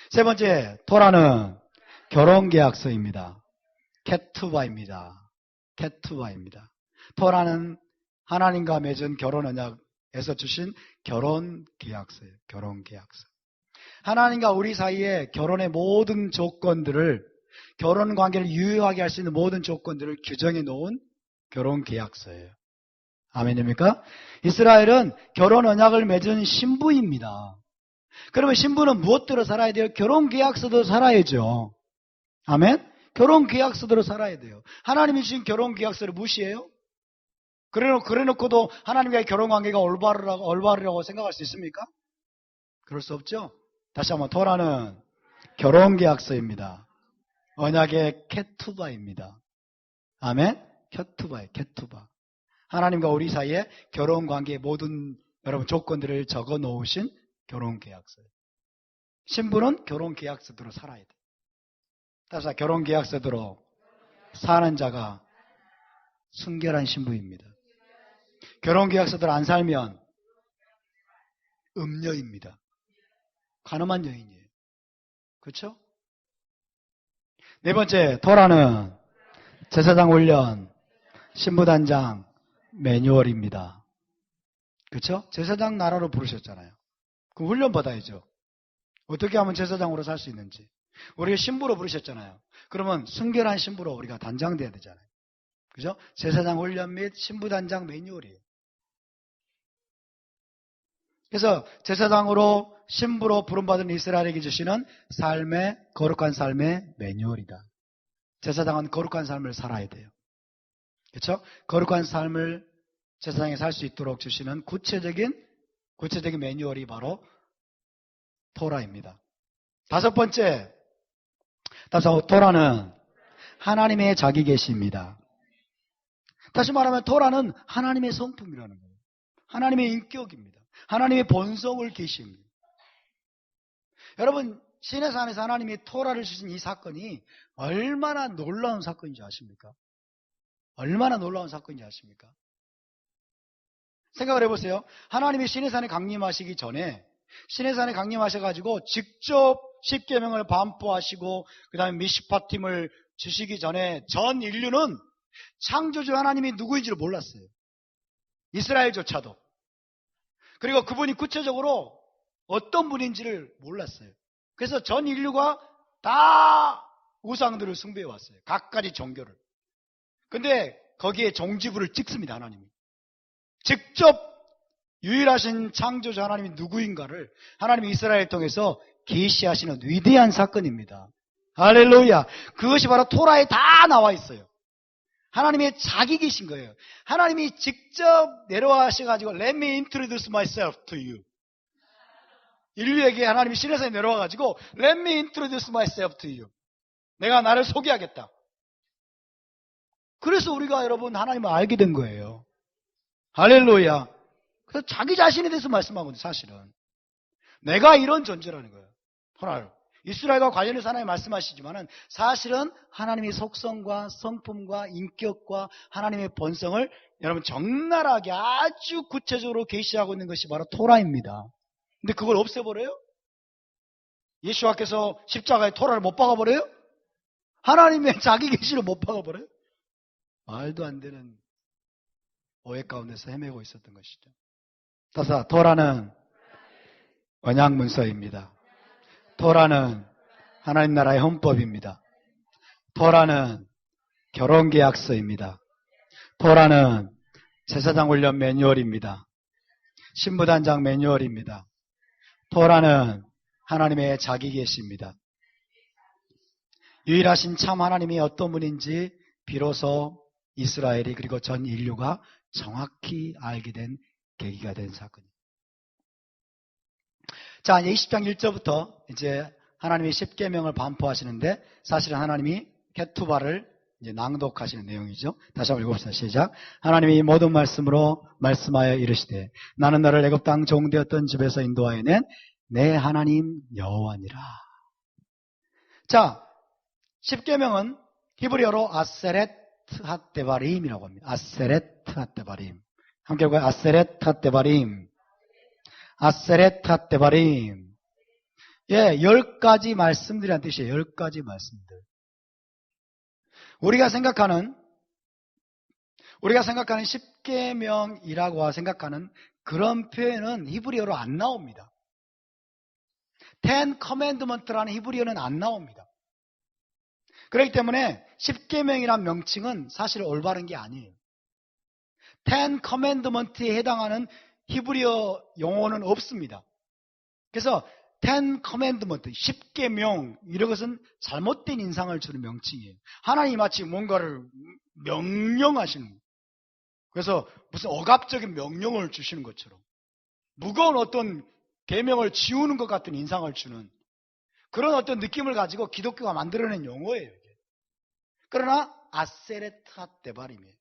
세 번째, 토라는 결혼계약서입니다. 케투바입니다. 케투바입니다. 토라는 하나님과 맺은 결혼 언약에서 주신 결혼계약서예요. 결혼계약서. 하나님과 우리 사이에 결혼의 모든 조건들을, 결혼 관계를 유효하게 할 수 있는 모든 조건들을 규정해 놓은 결혼계약서예요. 아멘입니까? 이스라엘은 결혼 언약을 맺은 신부입니다. 그러면 신부는 무엇대로 살아야 돼요? 결혼계약서대로 살아야죠. 아멘? 결혼계약서대로 살아야 돼요. 하나님이 주신 결혼계약서를 무시해요? 그래놓고도 하나님과의 결혼관계가 올바르라고 생각할 수 있습니까? 그럴 수 없죠. 다시 한번, 토라는 결혼계약서입니다. 언약의 케투바입니다. 아멘? 케투바예요. 케투바. 하나님과 우리 사이에 결혼관계의 모든 여러분 조건들을 적어 놓으신 결혼계약서예요. 신부는 결혼계약서대로 살아야 돼요. 따라서 결혼계약서대로 사는 자가 순결한 신부입니다. 결혼계약서대로 안 살면 음녀입니다. 가늠한 여인이에요. 그렇죠? 네 번째, 토라는 제사장 훈련, 신부단장, 매뉴얼입니다. 그렇죠? 제사장 나라로 부르셨잖아요. 그 훈련 받아야죠. 어떻게 하면 제사장으로 살 수 있는지. 우리가 신부로 부르셨잖아요. 그러면 순결한 신부로 우리가 단장돼야 되잖아요. 그죠? 제사장 훈련 및 신부단장 매뉴얼이에요. 그래서 제사장으로 신부로 부름받은 이스라엘에게 주시는 거룩한 삶의 매뉴얼이다. 제사장은 거룩한 삶을 살아야 돼요. 그렇죠? 거룩한 삶을 제사장이 살 수 있도록 주시는 구체적인 매뉴얼이 바로 토라입니다. 다섯 번째, 토라는 하나님의 자기 계시입니다. 다시 말하면 토라는 하나님의 성품이라는 거예요. 하나님의 인격입니다. 하나님의 본성을 계시입니다. 여러분, 시내산에서 하나님이 토라를 주신 이 사건이 얼마나 놀라운 사건인지 아십니까? 얼마나 놀라운 사건인지 아십니까? 생각을 해보세요. 하나님이 시내산에 강림하시기 전에 시내산에 강림하셔가지고 직접 십계명을 반포하시고 그 다음에 미시파팀을 주시기 전에 전 인류는 창조주 하나님이 누구인지를 몰랐어요. 이스라엘조차도. 그리고 그분이 구체적으로 어떤 분인지를 몰랐어요. 그래서 전 인류가 다 우상들을 숭배해 왔어요. 각가지 종교를. 근데 거기에 종지부를 찍습니다. 하나님이. 직접 유일하신 창조주 하나님이 누구인가를 하나님이 이스라엘을 통해서 계시하시는 위대한 사건입니다. 할렐루야. 그것이 바로 토라에 다 나와 있어요. 하나님의 자기 계신 거예요. 하나님이 직접 내려와셔가지고 Let me introduce myself to you. 인류에게 하나님이 시내산에 내려와가지고 Let me introduce myself to you. 내가 나를 소개하겠다. 그래서 우리가 여러분 하나님을 알게 된 거예요. 할렐루야. 그래서 자기 자신에 대해서 말씀하거든요. 사실은 내가 이런 존재라는 거예요. 토라를 이스라엘과 관련해서 하나님 말씀하시지만은 사실은 하나님의 속성과 성품과 인격과 하나님의 본성을 여러분 적나라하게 아주 구체적으로 계시하고 있는 것이 바로 토라입니다. 근데 그걸 없애버려요? 예수와께서 십자가에 토라를 못 박아버려요? 하나님의 자기 계시를 못 박아버려요? 말도 안 되는 오해 가운데서 헤매고 있었던 것이죠. 토라는 언약문서입니다. 토라는 하나님 나라의 헌법입니다. 토라는 결혼계약서입니다. 토라는 제사장 훈련 매뉴얼입니다. 신부단장 매뉴얼입니다. 토라는 하나님의 자기 계시입니다. 유일하신 참 하나님이 어떤 분인지 비로소 이스라엘이 그리고 전 인류가 정확히 알게 된 계기가 된 사건입니다. 자, 20장 1절부터 이제 하나님이 십계명을 반포하시는데 사실은 하나님이 케투바를 이제 낭독하시는 내용이죠. 다시 한번 읽어봅시다. 시작. 하나님이 모든 말씀으로 말씀하여 이르시되 나는 너를 애굽 땅 종되었던 집에서 인도하여 낸 내 하나님 여호와니라. 자, 십계명은 히브리어로 아세렛 핫데바림이라고 합니다. 아세렛 핫데바림. 함께 읽어요. 아세렛 핫데바림. 아세렛 핫데바림. 예, 10가지 말씀들이란 뜻이에요. 10가지 말씀들. 우리가 생각하는 십계명이라고 생각하는 그런 표현은 히브리어로 안 나옵니다. Ten Commandment라는 히브리어는 안 나옵니다. 그렇기 때문에 십계명이란 명칭은 사실 올바른 게 아니에요. Ten Commandment에 해당하는 히브리어 용어는 없습니다. 그래서 Ten Commandment, 십계명 이런 것은 잘못된 인상을 주는 명칭이에요. 하나님이 마치 뭔가를 명령하시는 거예요. 그래서 무슨 억압적인 명령을 주시는 것처럼 무거운 어떤 계명을 지우는 것 같은 인상을 주는 그런 어떤 느낌을 가지고 기독교가 만들어낸 용어예요. 이게. 그러나 아세레타 데바림이에요.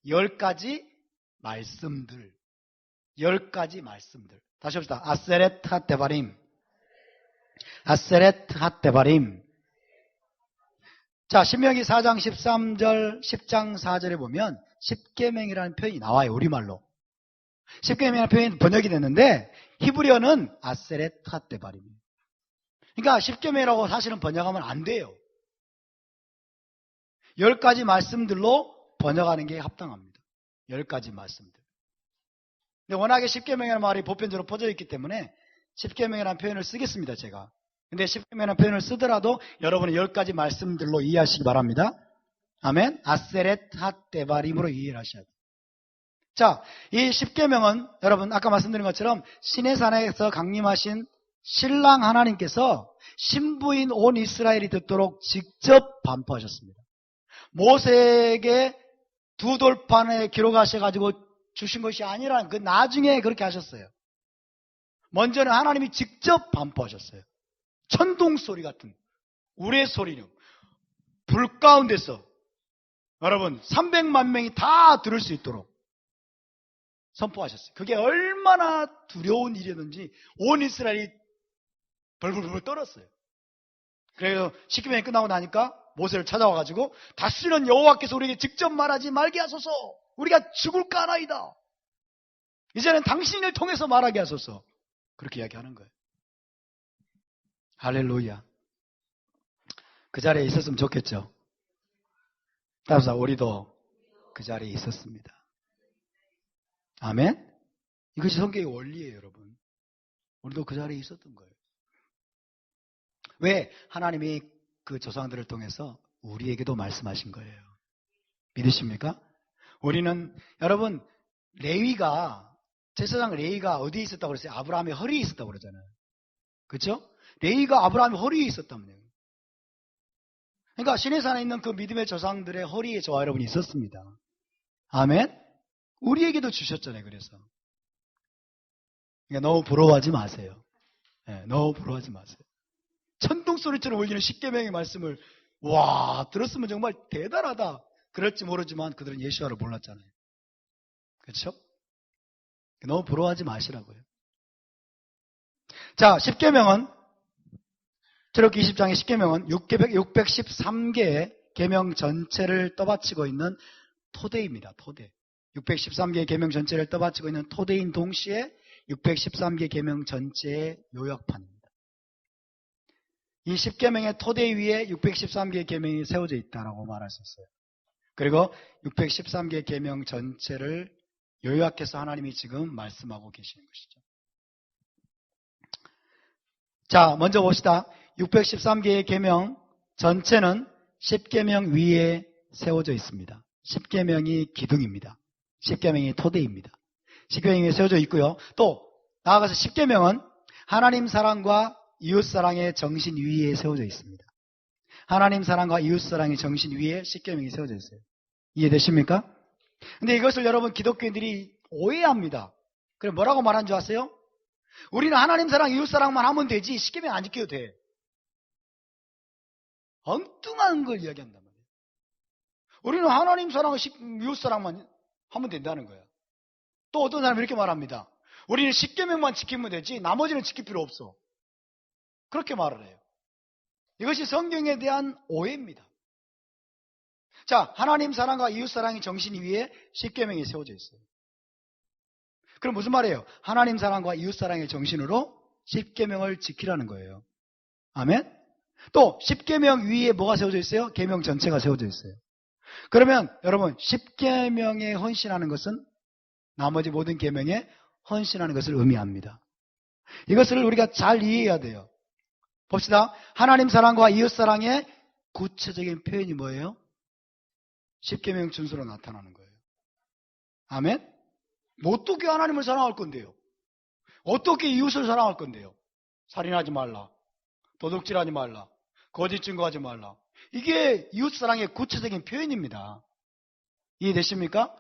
10가지 말씀들. 10가지 말씀들. 다시 합시다. 아세레타 데바림. 아세레타 데바림. 자, 신명기 4장 13절, 10장 4절에 보면 십계명이라는 표현이 나와요. 우리말로. 십계명이라는 표현이 번역이 됐는데 히브리어는 아세레타 데바림이에요. 그러니까 십계명이라고 사실은 번역하면 안 돼요. 10가지 말씀들로 번역하는 게 합당합니다. 10가지 말씀들. 근데 워낙에 십계명이라는 말이 보편적으로 퍼져 있기 때문에 십계명이라는 표현을 쓰겠습니다, 제가. 근데 십계명이라는 표현을 쓰더라도 여러분은 10가지 말씀들로 이해하시기 바랍니다. 아멘. 아세렛 핫데바림으로 이해를 하셔야 돼요. 자, 이 십계명은 여러분 아까 말씀드린 것처럼 시내산에서 강림하신 신랑 하나님께서 신부인 온 이스라엘이 듣도록 직접 반포하셨습니다. 모세에게 두 돌판에 기록하셔가지고 주신 것이 아니라 그 나중에 그렇게 하셨어요. 먼저는 하나님이 직접 반포하셨어요. 천둥소리 같은 우레소리는 불 가운데서 여러분 300만 명이 다 들을 수 있도록 선포하셨어요. 그게 얼마나 두려운 일이었는지 온 이스라엘이 벌벌벌 떨었어요. 그래서 십계명이 끝나고 나니까 모세를 찾아와가지고 다시는 여호와께서 우리에게 직접 말하지 말게 하소서. 우리가 죽을까 하나이다. 이제는 당신을 통해서 말하게 하소서. 그렇게 이야기하는 거예요. 할렐루야. 그 자리에 있었으면 좋겠죠. 따라서 우리도 그 자리에 있었습니다. 아멘? 이것이 성경의 원리예요, 여러분. 우리도 그 자리에 있었던 거예요. 왜? 하나님이 그 조상들을 통해서 우리에게도 말씀하신 거예요. 믿으십니까? 우리는 여러분 레위가 제사장 레위가 어디에 있었다고 그랬어요? 아브라함의 허리에 있었다고 그러잖아요. 그렇죠? 레위가 아브라함의 허리에 있었다면요. 그러니까 시내산에 있는 그 믿음의 조상들의 허리에 저와 여러분이 있었습니다. 아멘? 우리에게도 주셨잖아요. 그래서 그러니까 너무 부러워하지 마세요. 네, 너무 부러워하지 마세요. 천둥소리처럼 울리는 십계명의 말씀을 와 들었으면 정말 대단하다. 그럴지 모르지만 그들은 예수와를 몰랐잖아요. 그렇죠? 너무 부러워하지 마시라고요. 자, 십계명은 출애굽기 20장의 십계명은 613개의 계명 전체를 떠받치고 있는 토대입니다. 토대. 613개의 계명 전체를 떠받치고 있는 토대인 동시에 613개 계명 전체의 요약판입니다. 이 10계명의 토대 위에 613개의 계명이 세워져 있다라고 말할 수 있어요. 그리고 613개의 계명 전체를 요약해서 하나님이 지금 말씀하고 계시는 것이죠. 자, 먼저 봅시다. 613개의 계명 전체는 10계명 위에 세워져 있습니다. 10계명이 기둥입니다. 10계명이 토대입니다. 10계명이 위에 세워져 있고요. 또 나아가서 10계명은 하나님 사랑과 이웃 사랑의 정신 위에 세워져 있습니다. 하나님 사랑과 이웃 사랑의 정신 위에 10계명이 세워져 있어요. 이해되십니까? 근데 이것을 여러분 기독교인들이 오해합니다. 그럼 뭐라고 말하는 줄 아세요? 우리는 하나님 사랑, 이웃 사랑만 하면 되지 10계명 안 지켜도 돼. 엉뚱한 걸 이야기한단 말이에요. 우리는 하나님 사랑, 이웃 사랑만 하면 된다는 거예요. 또 어떤 사람이 이렇게 말합니다. 우리는 10계명만 지키면 되지 나머지는 지킬 필요 없어. 그렇게 말을 해요. 이것이 성경에 대한 오해입니다. 자, 하나님 사랑과 이웃 사랑의 정신 위에 10계명이 세워져 있어요. 그럼 무슨 말이에요? 하나님 사랑과 이웃 사랑의 정신으로 10계명을 지키라는 거예요. 아멘? 또 10계명 위에 뭐가 세워져 있어요? 계명 전체가 세워져 있어요. 그러면 여러분 10계명에 헌신하는 것은 나머지 모든 계명에 헌신하는 것을 의미합니다. 이것을 우리가 잘 이해해야 돼요. 봅시다. 하나님 사랑과 이웃 사랑의 구체적인 표현이 뭐예요? 10계명 준수로 나타나는 거예요. 아멘? 뭐 어떻게 하나님을 사랑할 건데요? 어떻게 이웃을 사랑할 건데요? 살인하지 말라. 도둑질하지 말라. 거짓 증거하지 말라. 이게 이웃 사랑의 구체적인 표현입니다. 이해되십니까?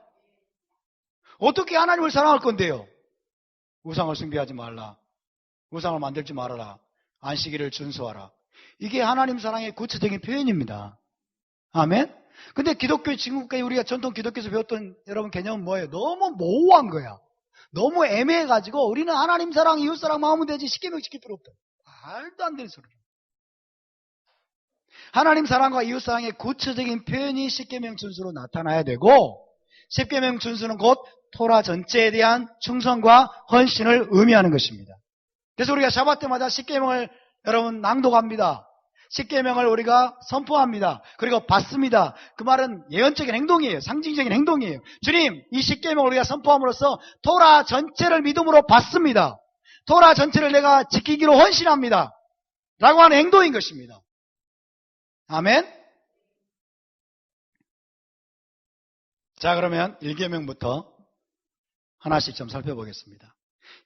어떻게 하나님을 사랑할 건데요? 우상을 숭배하지 말라. 우상을 만들지 말아라. 안식일을 준수하라. 이게 하나님 사랑의 구체적인 표현입니다. 아멘? 근데 기독교 지금까지 우리가 전통 기독교에서 배웠던 여러분 개념은 뭐예요? 너무 모호한 거야. 너무 애매해가지고 우리는 하나님 사랑, 이웃 사랑만 하면 되지 10계명 지킬 필요 없다. 말도 안 되는 소리야. 하나님 사랑과 이웃 사랑의 구체적인 표현이 10계명 준수로 나타나야 되고 10계명 준수는 곧 토라 전체에 대한 충성과 헌신을 의미하는 것입니다. 그래서 우리가 샤bat 때마다 10계명을 여러분 낭독합니다. 10계명을 우리가 선포합니다. 그리고 받습니다. 그 말은 예언적인 행동이에요. 상징적인 행동이에요. 주님, 이 10계명을 우리가 선포함으로써 토라 전체를 믿음으로 받습니다. 토라 전체를 내가 지키기로 헌신합니다. 라고 하는 행동인 것입니다. 아멘? 자, 그러면 1계명부터 하나씩 좀 살펴보겠습니다.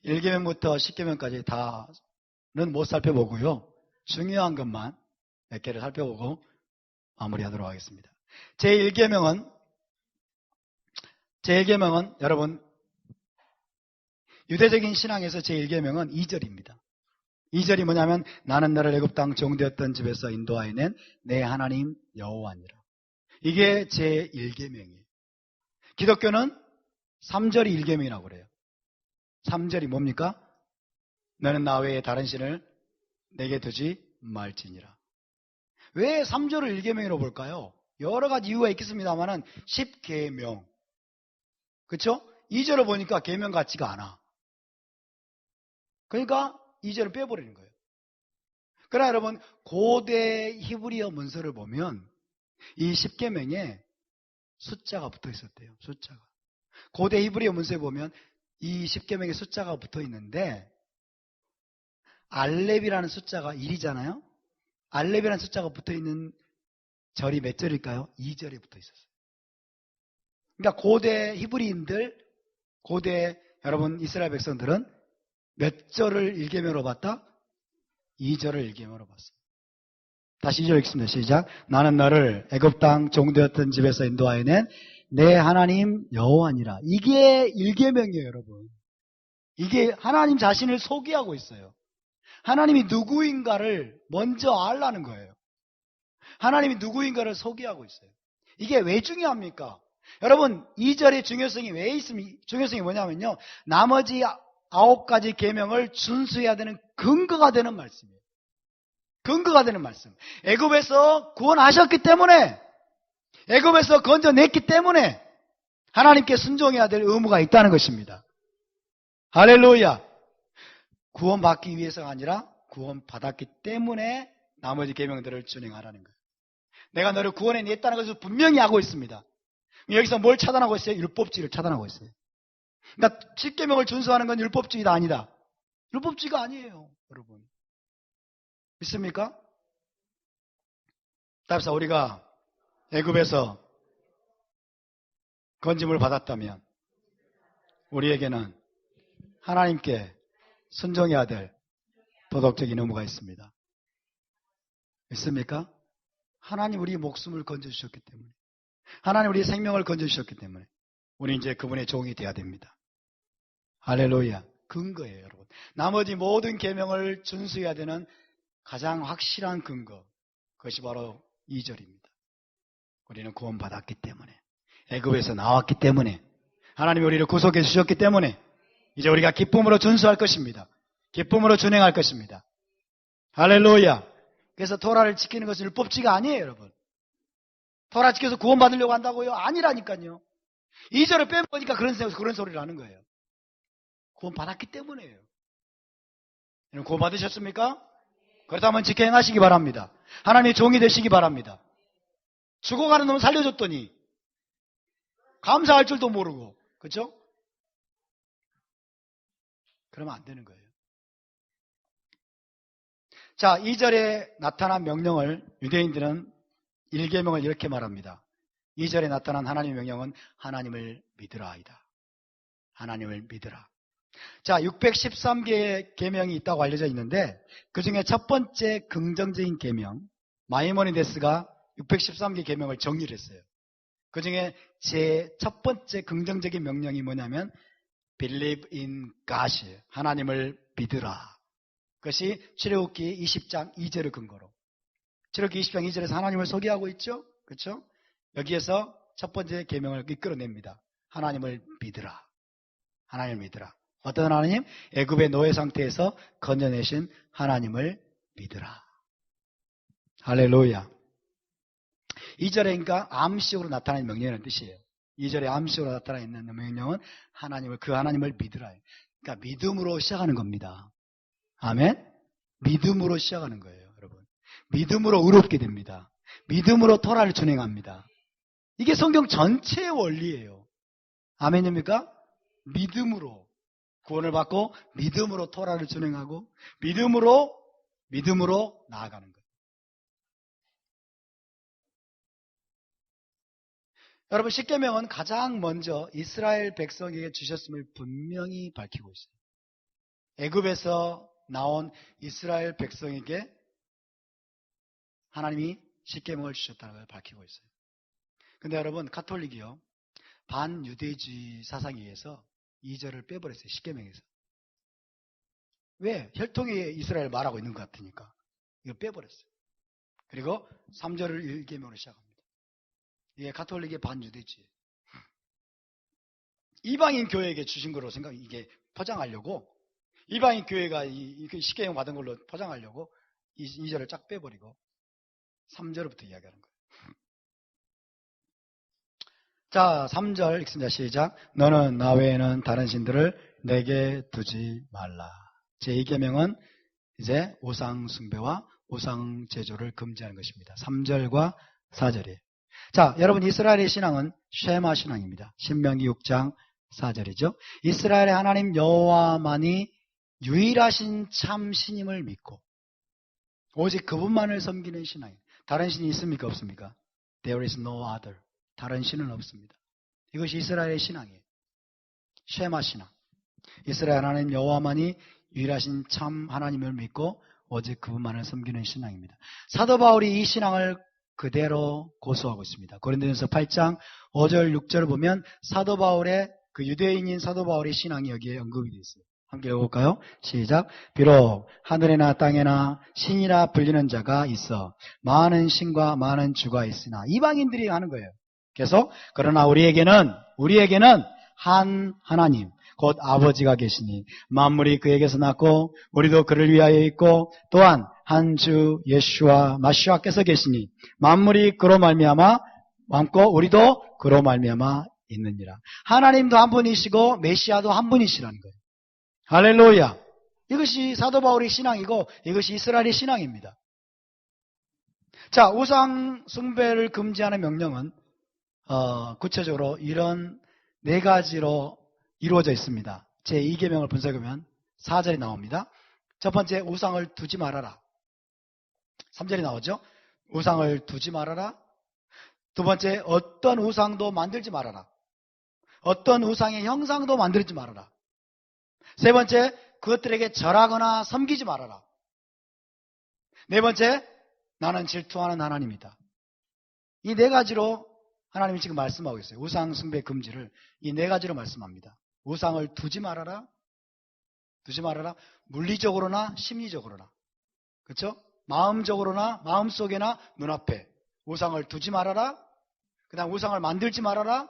1계명부터 10계명까지 다는 못 살펴보고요. 중요한 것만 몇 개를 살펴보고 마무리하도록 하겠습니다. 제1계명은 여러분 유대적인 신앙에서 제1계명은 2절입니다. 2절이 뭐냐면 나는 너를 애굽 땅 종되었던 집에서 인도하여 낸 내 하나님 여호와니라. 이게 제1계명이에요. 기독교는 3절이 1계명이라고 그래요. 3절이 뭡니까? 너는 나 외에 다른 신을 내게 두지 말지니라. 왜 3절을 1계명으로 볼까요? 여러 가지 이유가 있겠습니다만은 10계명. 그렇죠? 2절을 보니까 계명 같지가 않아. 그러니까 2절을 빼버리는 거예요. 그러나 여러분 고대 히브리어 문서를 보면 이 10계명에 숫자가 붙어 있었대요. 숫자가. 고대 히브리어 문서에 보면 이 10계명에 숫자가 붙어 있는데 알렙이라는 숫자가 1이잖아요. 알렙이라는 숫자가 붙어 있는 절이 몇 절일까요? 2절에 붙어 있었어요. 그러니까 고대 히브리인들, 고대 여러분 이스라엘 백성들은 몇 절을 1계명으로 봤다? 2절을 1계명으로 봤어요. 다시 2절 읽습니다. 시작. 나는 너를 애굽 땅 종되었던 집에서 인도하여 낸 내 하나님 여호와니라. 이게 1계명이에요, 여러분. 이게 하나님 자신을 소개하고 있어요. 하나님이 누구인가를 먼저 알라는 거예요. 하나님이 누구인가를 소개하고 있어요. 이게 왜 중요합니까? 여러분 2절의 중요성이 뭐냐면요. 나머지 9가지 계명을 준수해야 되는 근거가 되는 말씀이에요. 근거가 되는 말씀. 애굽에서 구원하셨기 때문에, 애굽에서 건져냈기 때문에 하나님께 순종해야 될 의무가 있다는 것입니다. 할렐루야. 구원받기 위해서가 아니라 구원받았기 때문에 나머지 계명들을 준행하라는 거예요. 내가 너를 구원해냈다는 것을 분명히 하고 있습니다. 여기서 뭘 차단하고 있어요? 율법주의를 차단하고 있어요. 그러니까 10계명을 준수하는 건 율법주의다 아니다. 율법주의가 아니에요, 여러분. 믿습니까? 답사 우리가 애굽에서 건짐을 받았다면 우리에게는 하나님께 순종해야 될 도덕적인 의무가 있습니다. 믿습니까? 하나님 우리 목숨을 건져주셨기 때문에, 하나님 우리 생명을 건져주셨기 때문에 우리 이제 그분의 종이 되어야 됩니다. 할렐루야. 근거예요, 여러분. 나머지 모든 계명을 준수해야 되는 가장 확실한 근거, 그것이 바로 2절입니다. 우리는 구원받았기 때문에, 애굽에서 나왔기 때문에, 하나님이 우리를 구속해 주셨기 때문에 이제 우리가 기쁨으로 준수할 것입니다. 기쁨으로 준행할 것입니다. 할렐루야. 그래서 토라를 지키는 것은 율법주의가 아니에요, 여러분. 토라 지켜서 구원받으려고 한다고요? 아니라니까요. 2절을 빼먹으니까 그런 소리를 하는 거예요. 구원받았기 때문에요. 여러분 구원받으셨습니까? 그렇다면 지켜 행하시기 바랍니다. 하나님의 종이 되시기 바랍니다. 죽어가는 놈 살려줬더니 감사할 줄도 모르고, 그렇죠? 그러면 안 되는 거예요. 자, 2절에 나타난 명령을 유대인들은 1계명을 이렇게 말합니다. 2절에 나타난 하나님의 명령은 하나님을 믿으라이다. 하나님을 믿으라. 자, 613개의 계명이 있다고 알려져 있는데 그 중에 첫 번째 긍정적인 계명, 마이모니데스가 613개 계명을 정리를 했어요. 그 중에 제 첫 번째 긍정적인 명령이 뭐냐면 Believe in God, 하나님을 믿으라. 그것이 출애굽기 20장 2절을 근거로, 출애굽기 20장 2절에서 하나님을 소개하고 있죠. 그렇죠? 여기에서 첫 번째 계명을 이끌어냅니다. 하나님을 믿으라. 하나님을 믿으라. 어떤 하나님? 애굽의 노예 상태에서 건져내신 하나님을 믿으라. 할렐루야. 2절에 그러니까 암시적으로 나타나는 명령이라는 뜻이에요. 2절에 암시적으로 나타나 있는 명령은 그 하나님을 믿으라. 그러니까 믿음으로 시작하는 겁니다. 아멘? 믿음으로 시작하는 거예요, 여러분. 믿음으로 의롭게 됩니다. 믿음으로 토라를 준행합니다. 이게 성경 전체의 원리예요. 아멘입니까? 믿음으로 구원을 받고 믿음으로 토라를 준행하고 믿음으로 나아가는 거예요. 여러분 십계명은 가장 먼저 이스라엘 백성에게 주셨음을 분명히 밝히고 있어요. 애굽에서 나온 이스라엘 백성에게 하나님이 십계명을 주셨다는 걸 밝히고 있어요. 근데 여러분 가톨릭이요, 반유대주의 사상에 의해서 2절을 빼버렸어요. 십계명에서. 왜? 혈통이 이스라엘 말하고 있는 것 같으니까 이거 빼버렸어요. 그리고 3절을 1계명으로 시작합니다. 이게 가톨릭의 반유대주의. 이방인 교회에게 주신 거로 이게 포장하려고, 이방인 교회가 이 십계명 받은 걸로 포장하려고 2절을 쫙 빼버리고 3절부터 이야기하는 거예요. 자, 3절 읽습니다. 시작. 너는 나 외에는 다른 신들을 내게 두지 말라. 제2계명은 이제 우상 숭배와 우상 제조를 금지하는 것입니다. 3절과 4절이에요. 자, 여러분 이스라엘의 신앙은 쉐마 신앙입니다. 신명기 6장 4절이죠. 이스라엘의 하나님 여호와만이 유일하신 참 신임을 믿고 오직 그분만을 섬기는 신앙이에요. 다른 신이 있습니까? 없습니까? There is no other. 다른 신은 없습니다. 이것이 이스라엘의 신앙이에요. 쉐마 신앙. 이스라엘 하나님 여호와만이 유일하신 참 하나님을 믿고 오직 그분만을 섬기는 신앙입니다. 사도 바울이 이 신앙을 그대로 고수하고 있습니다. 고린도전서 8장 5절 6절을 보면 사도 바울의 그 유대인인 사도 바울의 신앙이 여기에 언급이 되어 있어요. 함께 읽어볼까요? 시작. 비록 하늘에나 땅에나 신이라 불리는 자가 있어 많은 신과 많은 주가 있으나 이방인들이 하는 거예요. 계속. 그러나 우리에게는 한 하나님 곧 아버지가 계시니 만물이 그에게서 났고 우리도 그를 위하여 있고 또한 한 주 예수와 마시아께서 계시니 만물이 그로 말미암아 많고 우리도 그로 말미암아 있느니라. 하나님도 한 분이시고 메시아도 한 분이시라는 거예요. 할렐루야. 이것이 사도 바울의 신앙이고 이것이 이스라엘의 신앙입니다. 자, 우상 숭배를 금지하는 명령은 구체적으로 이런 네 가지로 이루어져 있습니다. 제2계명을 분석하면 4절이 나옵니다. 첫 번째, 우상을 두지 말아라. 3절이 나오죠. 우상을 두지 말아라. 두 번째, 어떤 우상도 만들지 말아라. 어떤 우상의 형상도 만들지 말아라. 세 번째, 그것들에게 절하거나 섬기지 말아라. 네 번째, 나는 질투하는 하나님이다. 이 네 가지로 하나님이 지금 말씀하고 있어요. 우상 숭배 금지를 이 네 가지로 말씀합니다. 우상을 두지 말아라. 물리적으로나 심리적으로나. 그렇죠? 마음적으로나 마음속에나 눈앞에 우상을 두지 말아라. 그다음 우상을 만들지 말아라.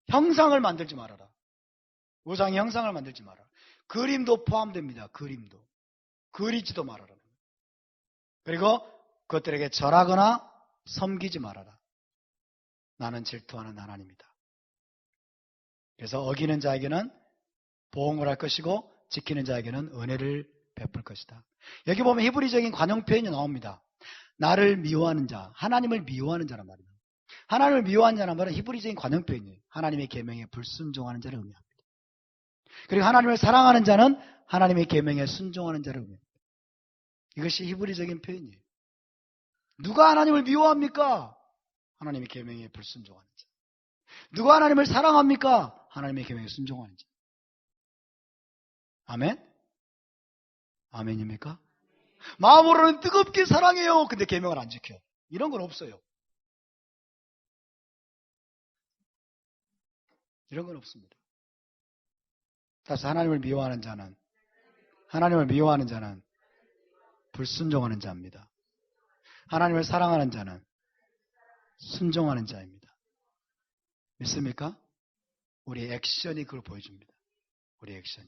형상을 만들지 말아라. 우상의 형상을 만들지 말아라. 그림도 포함됩니다. 그림도. 그리지도 말아라. 그리고 그것들에게 절하거나 섬기지 말아라. 나는 질투하는 하나님이다. 그래서 어기는 자에게는 보응을 할 것이고 지키는 자에게는 은혜를 베풀 것이다. 여기 보면 히브리적인 관용 표현이 나옵니다. 나를 미워하는 자, 하나님을 미워하는 자란 말입니다. 하나님을 미워하는 자란 말은 히브리적인 관용 표현이에요. 하나님의 계명에 불순종하는 자를 의미합니다. 그리고 하나님을 사랑하는 자는 하나님의 계명에 순종하는 자를 의미합니다. 이것이 히브리적인 표현이에요. 누가 하나님을 미워합니까? 하나님의 계명에 불순종하는 자. 누가 하나님을 사랑합니까? 하나님의 계명에 순종하는 자. 아멘? 아멘입니까? 마음으로는 뜨겁게 사랑해요. 근데 계명을 안 지켜. 이런 건 없어요. 이런 건 없습니다. 다시 하나님을 미워하는 자는 불순종하는 자입니다. 하나님을 사랑하는 자는 순종하는 자입니다. 믿습니까? 우리 액션이 그걸 보여줍니다. 우리 액션이.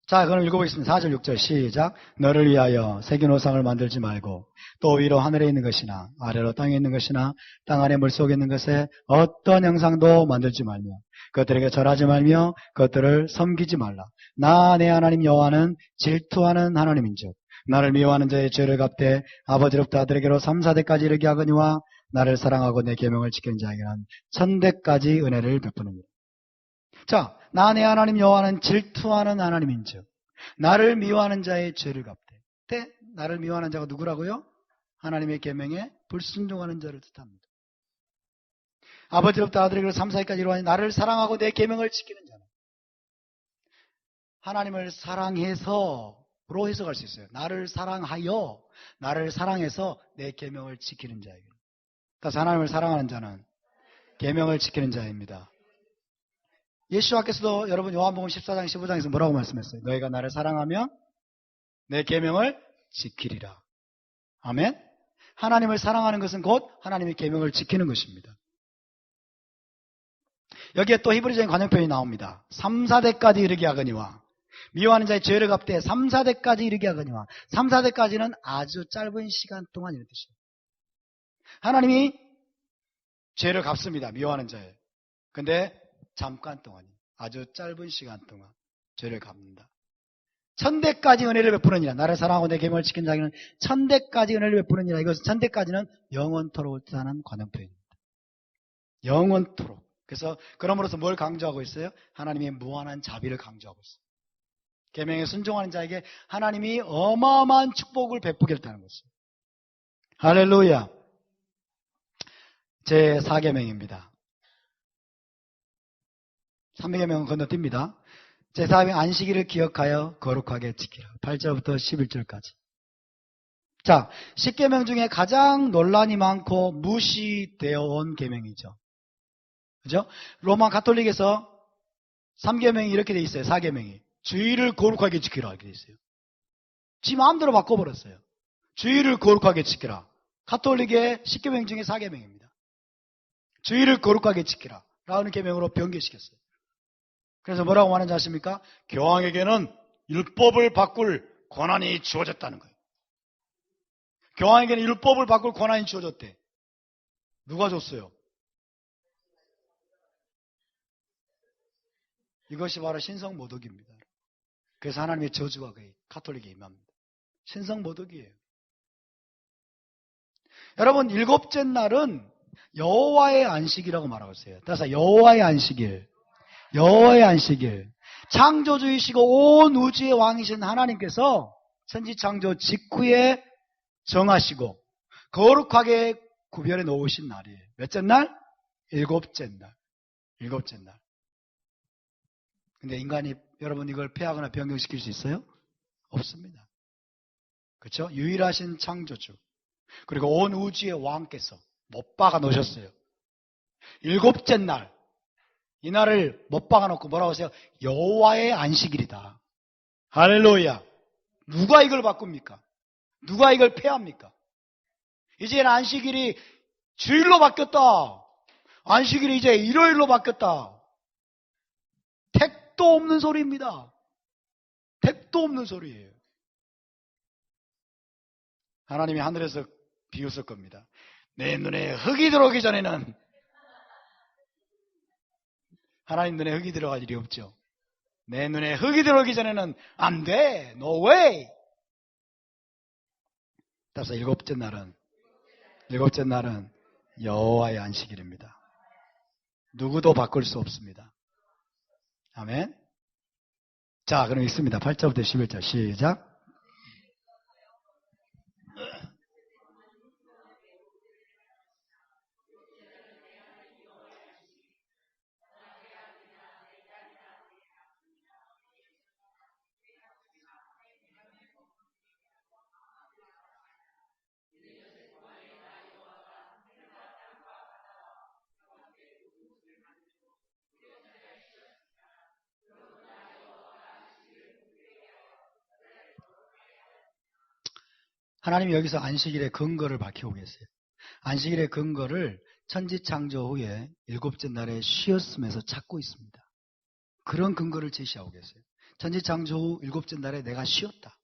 자, 그럼 읽어보겠습니다. 4절 6절 시작. 너를 위하여 새긴 우상을 만들지 말고 또 위로 하늘에 있는 것이나 아래로 땅에 있는 것이나 땅 아래 물속에 있는 것에 어떤 형상도 만들지 말며 그것들에게 절하지 말며 그것들을 섬기지 말라. 나 내 하나님 여호와는 질투하는 하나님인즉 나를 미워하는 자의 죄를 갚되 아버지로부터 아들에게로 3, 4대까지 이르게 하거니와 나를 사랑하고 내 계명을 지키는 자에게는 1000대까지 은혜를 베푸느니라. 자, 나 내 하나님 여호와는 질투하는 하나님인즉 나를 미워하는 자의 죄를 갚되. 나를 미워하는 자가 누구라고요? 하나님의 계명에 불순종하는 자를 뜻합니다. 아버지로부터 아들에게로 3, 4위까지 이루하니 나를 사랑하고 내 계명을 지키는 자는 하나님을 사랑해서로 해석할 수 있어요. 나를 사랑하여 나를 사랑해서 내 계명을 지키는 자에게. 그래서 하나님을 사랑하는 자는 계명을 지키는 자입니다. 예수와께서도 여러분 요한복음 14장 15장에서 뭐라고 말씀했어요? 너희가 나를 사랑하면 내 계명을 지키리라. 아멘. 하나님을 사랑하는 것은 곧 하나님의 계명을 지키는 것입니다. 여기에 또 히브리적인 관용편이 나옵니다. 3, 4대까지 이르게 하거니와 미워하는 자의 죄를 갚되 3, 4대까지 이르게 하거니와 3, 4대까지는 아주 짧은 시간 동안 이런 뜻이에요. 하나님이 죄를 갚습니다. 미워하는 자에. 근데 잠깐 동안이 아주 짧은 시간 동안 죄를 갚는다. 1000대까지 은혜를 베푸느니라. 나를 사랑하고 내 계명을 지키는 자에게는 1000대까지 은혜를 베푸느니라. 이것은 1000대까지는 영원토록 뜻하는 관용표입니다. 영원토록. 그래서 그럼으로써 뭘 강조하고 있어요? 하나님의 무한한 자비를 강조하고 있어요. 계명에 순종하는 자에게 하나님이 어마어마한 축복을 베푸겠다는 것이에요. 할렐루야. 제 4계명입니다. 3계명은 건너뜁니다. 제 4계명 안식일을 기억하여 거룩하게 지키라. 8절부터 11절까지. 자, 10계명 중에 가장 논란이 많고 무시되어 온 계명이죠. 그죠? 로마 가톨릭에서 3계명이 이렇게 돼 있어요. 4계명이. 주의를 거룩하게 지키라 이렇게 돼 있어요. 지 마음대로 바꿔버렸어요. 주의를 거룩하게 지키라. 가톨릭의 10계명 중에 4계명입니다. 주의를 거룩하게 지키라 라는 계명으로 변개시켰어요. 그래서 뭐라고 말하는지 아십니까? 교황에게는 율법을 바꿀 권한이 주어졌다는 거예요. 교황에게는 율법을 바꿀 권한이 주어졌대. 누가 줬어요? 이것이 바로 신성모독입니다. 그래서 하나님의 저주가 가톨릭에 임합니다. 신성모독이에요. 여러분, 일곱째 날은 여호와의 안식이라고 말하고 있어요. 따라서 여호와의 안식일, 여호와의 안식일. 창조주이시고 온 우주의 왕이신 하나님께서 천지창조 직후에 정하시고 거룩하게 구별해 놓으신 날이에요. 몇째 날? 일곱째 날. 일곱째 날. 근데 인간이 여러분 이걸 폐하거나 변경시킬 수 있어요? 없습니다. 그렇죠? 유일하신 창조주 그리고 온 우주의 왕께서 못 박아 놓으셨어요. 일곱째 날, 이 날을 못 박아 놓고 뭐라고 하세요? 여호와의 안식일이다. 할렐루야. 누가 이걸 바꿉니까? 누가 이걸 폐합니까? 이제는 안식일이 주일로 바뀌었다. 안식일이 이제 일요일로 바뀌었다. 택도 없는 소리입니다. 택도 없는 소리예요. 하나님이 하늘에서 비웃을 겁니다. 내 눈에 흙이 들어오기 전에는 하나님 눈에 흙이 들어갈 일이 없죠. 내 눈에 흙이 들어오기 전에는 안 돼. No way. 따라서 일곱째 날은 여호와의 안식일입니다. 누구도 바꿀 수 없습니다. 아멘. 자, 그럼 읽습니다. 8절부터 11절 시작. 하나님이 여기서 안식일의 근거를 밝히고 계세요. 안식일의 근거를 천지창조 후에 일곱째 날에 쉬었음에서 찾고 있습니다. 그런 근거를 제시하고 계세요. 천지창조 후 일곱째 날에 내가 쉬었다.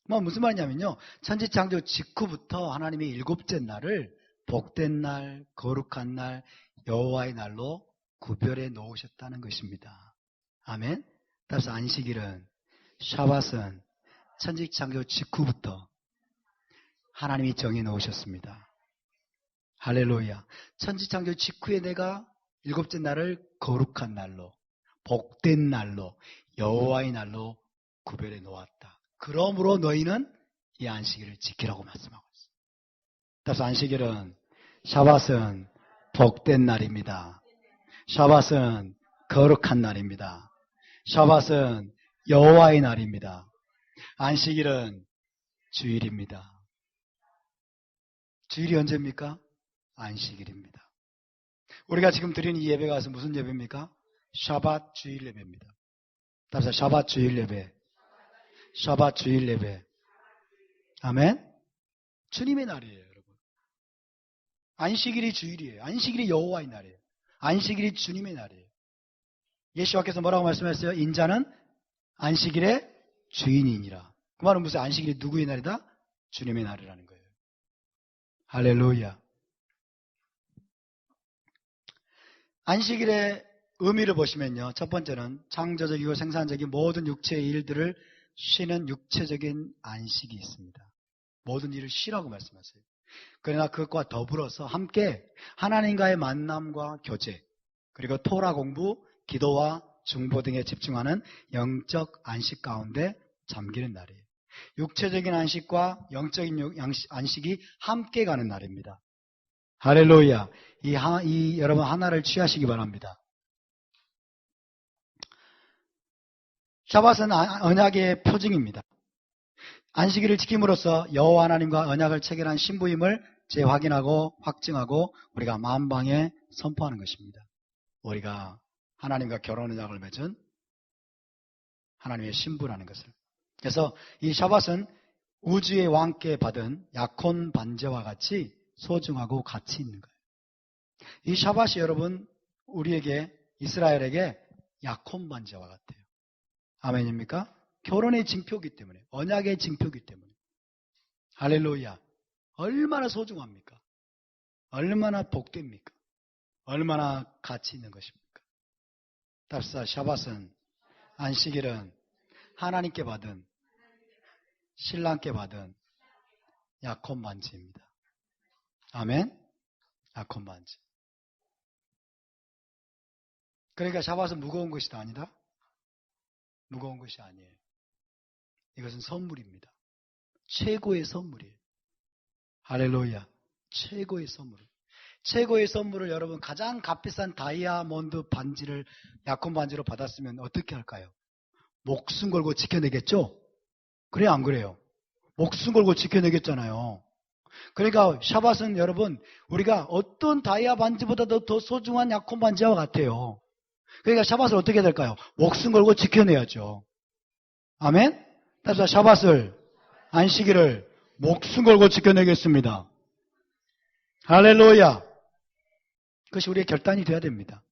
무슨 말이냐면요. 천지창조 직후부터 하나님이 일곱째 날을 복된 날, 거룩한 날, 여호와의 날로 구별해 놓으셨다는 것입니다. 아멘. 따라서 안식일은, 샤밧은 천지창조 직후부터 하나님이 정해 놓으셨습니다. 할렐루야. 천지창조 직후에 내가 일곱째 날을 거룩한 날로, 복된 날로, 여호와의 날로 구별해 놓았다. 그러므로 너희는 이 안식일을 지키라고 말씀하고 있어요. 따라서 안식일은, 샤밧은 복된 날입니다. 샤밧은 거룩한 날입니다. 샤밧은 여호와의 날입니다. 안식일은 주일입니다. 주일이 언제입니까? 안식일입니다. 우리가 지금 드리는 이 예배가 무슨 예배입니까? 샤밧 주일 예배입니다. 따라서 샤밧 주일 예배. 샤밧 주일 예배. 아멘. 주님의 날이에요, 여러분. 안식일이 주일이에요. 안식일이 여호와의 날이에요. 안식일이 주님의 날이에요. 예수와께서 뭐라고 말씀하셨어요? 인자는 안식일의 주인이니라. 그 말은 무슨 안식일이 누구의 날이다? 주님의 날이라는 거예요. 할렐루야. 안식일의 의미를 보시면요. 첫 번째는 창조적이고 생산적인 모든 육체의 일들을 쉬는 육체적인 안식이 있습니다. 모든 일을 쉬라고 말씀하세요. 그러나 그것과 더불어서 함께 하나님과의 만남과 교제, 그리고 토라 공부, 기도와 중보 등에 집중하는 영적 안식 가운데 잠기는 날이에요. 육체적인 안식과 영적인 안식이 함께 가는 날입니다. 할렐루야. 여러분 하나를 취하시기 바랍니다. 샤밧은 언약의 표징입니다. 안식일을 지킴으로써 여호와 하나님과 언약을 체결한 신부임을 재확인하고 확증하고 우리가 만방에 선포하는 것입니다. 우리가 하나님과 결혼 언약을 맺은 하나님의 신부라는 것을. 그래서 이 샤밧은 우주의 왕께 받은 약혼 반제와 같이 소중하고 가치 있는 거예요. 이 샤밧이 여러분 우리에게 이스라엘에게 약혼 반제와 같아요. 아멘입니까? 결혼의 징표이기 때문에, 언약의 징표이기 때문에. 할렐루야. 얼마나 소중합니까? 얼마나 복됩니까? 얼마나 가치 있는 것입니까? 답사 샤밧은 안식일은 하나님께 받은, 신랑께 받은 약혼 반지입니다. 아멘? 약혼 반지. 그러니까 샤밧은 무거운 것이 아니다? 무거운 것이 아니에요. 이것은 선물입니다. 최고의 선물이에요. 할렐루야. 최고의 선물. 최고의 선물을 여러분 가장 값비싼 다이아몬드 반지를 약혼 반지로 받았으면 어떻게 할까요? 목숨 걸고 지켜내겠죠? 그래요, 안 그래요? 목숨 걸고 지켜내겠잖아요. 그러니까 샤밧은 여러분 우리가 어떤 다이아 반지보다도 더 소중한 약혼 반지와 같아요. 그러니까 샤밧을 어떻게 해야 될까요? 목숨 걸고 지켜내야죠. 아멘? 따라서 샤밧을, 안식일을 목숨 걸고 지켜내겠습니다. 할렐루야. 그것이 우리의 결단이 되어야 됩니다.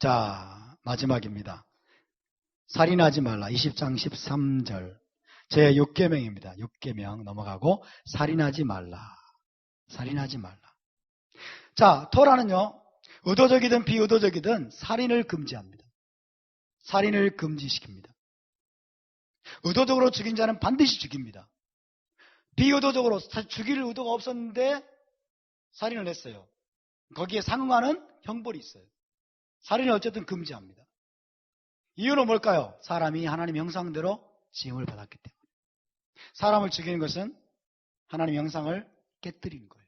자, 마지막입니다. 살인하지 말라. 20장 13절. 제 6계명입니다. 6계명 넘어가고 살인하지 말라. 살인하지 말라. 자, 토라는요. 의도적이든 비의도적이든 살인을 금지합니다. 살인을 금지시킵니다. 의도적으로 죽인 자는 반드시 죽입니다. 비의도적으로 죽일 의도가 없었는데 살인을 했어요. 거기에 상응하는 형벌이 있어요. 살인을 어쨌든 금지합니다. 이유는 뭘까요? 사람이 하나님 형상대로 지음을 받았기 때문에. 사람을 죽이는 것은 하나님 형상을 깨뜨리는 거예요.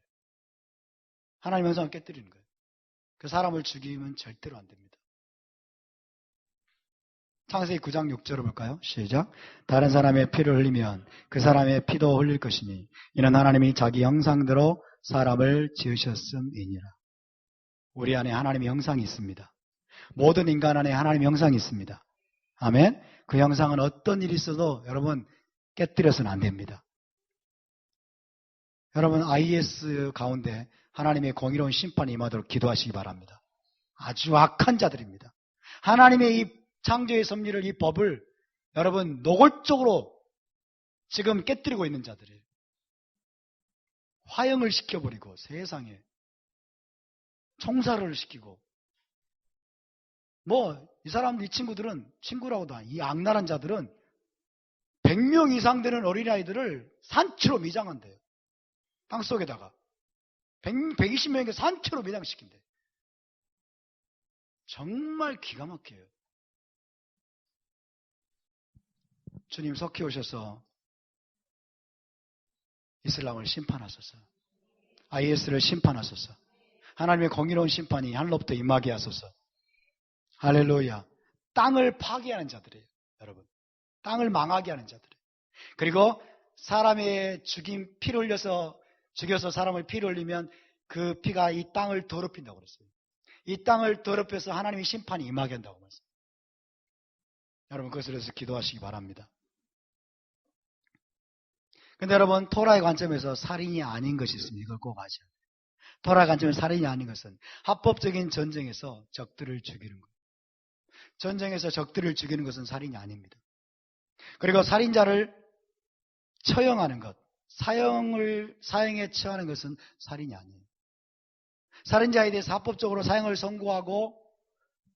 하나님 형상을 깨뜨리는 거예요. 그 사람을 죽이면 절대로 안 됩니다. 창세기 9장 6절을 볼까요? 시작. 다른 사람의 피를 흘리면 그 사람의 피도 흘릴 것이니 이는 하나님이 자기 형상대로 사람을 지으셨음이니라. 우리 안에 하나님의 형상이 있습니다. 모든 인간 안에 하나님의 형상이 있습니다. 아멘. 그 형상은 어떤 일이 있어도 여러분 깨뜨려서는 안 됩니다. 여러분 IS 가운데 하나님의 공의로운 심판이 임하도록 기도하시기 바랍니다. 아주 악한 자들입니다. 하나님의 이 창조의 섭리를, 이 법을 여러분 노골적으로 지금 깨뜨리고 있는 자들이에요. 화형을 시켜버리고 세상에 총살을 시키고 이 사람들, 이 친구들은, 친구라고도 이 악랄한 자들은 100명 이상 되는 어린아이들을 산채로 미장한대요. 땅속에다가 120명에게 산채로 미장시킨대요. 정말 기가 막혀요. 주님 속히 오셔서 이슬람을 심판하소서. IS를 심판하소서. 하나님의 공의로운 심판이 하늘로부터 임하게 하소서. 할렐루야. 땅을 파괴하는 자들이에요, 여러분. 땅을 망하게 하는 자들이에요. 그리고 사람의 피를 흘려서 죽여서 사람을 피를 흘리면 그 피가 이 땅을 더럽힌다고 그랬어요. 이 땅을 더럽혀서 하나님의 심판이 임하게 한다고 말했어요. 여러분 그것을 위해서 기도하시기 바랍니다. 근데 여러분 토라의 관점에서 살인이 아닌 것이 있습니다. 이걸 꼭 아셔야 돼요. 토라의 관점에서 살인이 아닌 것은 합법적인 전쟁에서 적들을 죽이는 거예요. 전쟁에서 적들을 죽이는 것은 살인이 아닙니다. 그리고 살인자를 처형하는 것, 사형에 처하는 것은 살인이 아니에요. 살인자에 대해서 합법적으로 사형을 선고하고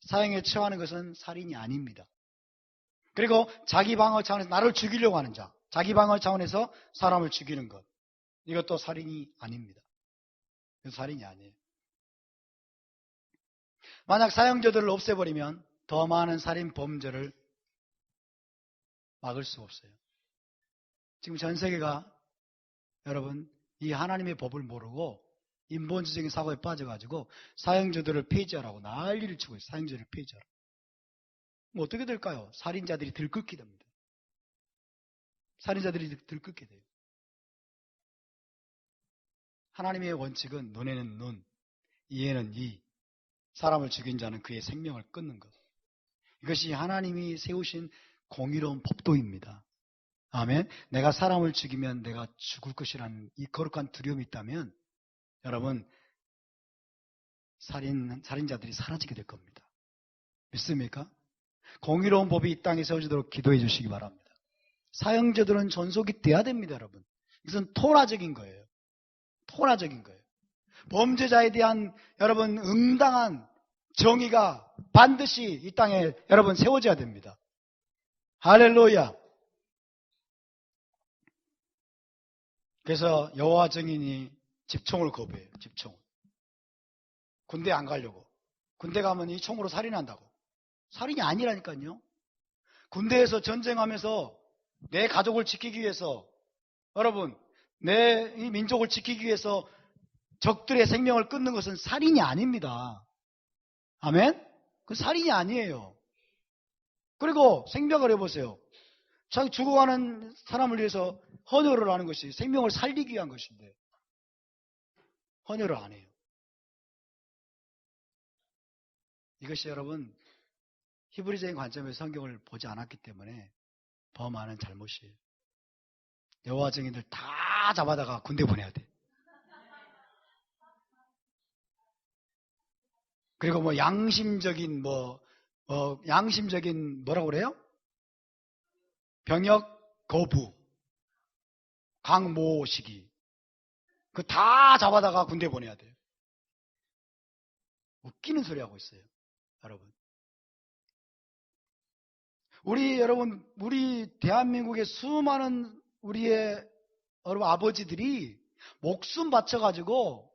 사형에 처하는 것은 살인이 아닙니다. 그리고 자기 방어 차원에서 나를 죽이려고 하는 자, 자기 방어 차원에서 사람을 죽이는 것, 이것도 살인이 아닙니다. 이건 살인이 아니에요. 만약 사형제도를 없애버리면 더 많은 살인 범죄를 막을 수 없어요. 지금 전 세계가 여러분 이 하나님의 법을 모르고 인본주의적인 사고에 빠져가지고 사형제도를 폐지하라고 난리를 치고 있어요. 사형제도를 폐지하라고. 뭐 어떻게 될까요? 살인자들이 들끓게 됩니다. 살인자들이 들끓게 돼요. 하나님의 원칙은 눈에는 눈, 이에는 이, 사람을 죽인 자는 그의 생명을 끊는 것. 이것이 하나님이 세우신 공의로운 법도입니다. 아멘. 내가 사람을 죽이면 내가 죽을 것이라는 이 거룩한 두려움이 있다면 여러분 살인자들이 사라지게 될 겁니다. 믿습니까? 공의로운 법이 이 땅에 세워지도록 기도해 주시기 바랍니다. 사형제도는 존속이 돼야 됩니다, 여러분. 이것은 토라적인 거예요. 토라적인 거예요. 범죄자에 대한 여러분 응당한 정의가 반드시 이 땅에 여러분 세워져야 됩니다. 할렐루야. 그래서 여호와 증인이 집총을 거부해요. 집총. 군대 안 가려고. 군대 가면 이 총으로 살인한다고. 살인이 아니라니까요. 군대에서 전쟁하면서 내 가족을 지키기 위해서 여러분 내 이 민족을 지키기 위해서 적들의 생명을 끊는 것은 살인이 아닙니다. 아멘? 그 살인이 아니에요. 그리고 생각을 해보세요. 자기 죽어가는 사람을 위해서 헌혈을 하는 것이 생명을 살리기 위한 것인데 헌혈을 안 해요. 이것이 여러분 히브리적인 관점에서 성경을 보지 않았기 때문에 범하는 잘못이에요. 여호와 증인들 다 잡아다가 군대 보내야 돼. 그리고 뭐 양심적인 뭐라고 그래요? 병역 거부, 강모 시기, 그 다 잡아다가 군대 보내야 돼요. 웃기는 소리 하고 있어요, 여러분. 우리 대한민국의 수많은 우리의 여러분 아버지들이 목숨 바쳐가지고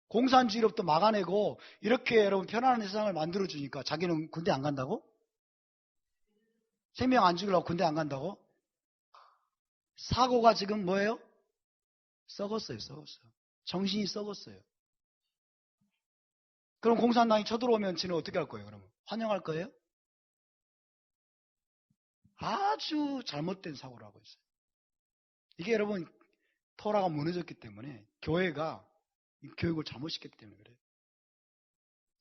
공산주의로부터 막아내고 이렇게 여러분 편안한 세상을 만들어주니까 자기는 군대 안 간다고? 생명 안 죽이려고 군대 안 간다고? 사고가 지금 뭐예요? 썩었어요. 정신이 썩었어요. 그럼 공산당이 쳐들어오면 지는 어떻게 할 거예요? 그러면 환영할 거예요? 아주 잘못된 사고를 하고 있어요. 이게 여러분 토라가 무너졌기 때문에 교회가 교육을 잘못시켰기 때문에 그래요.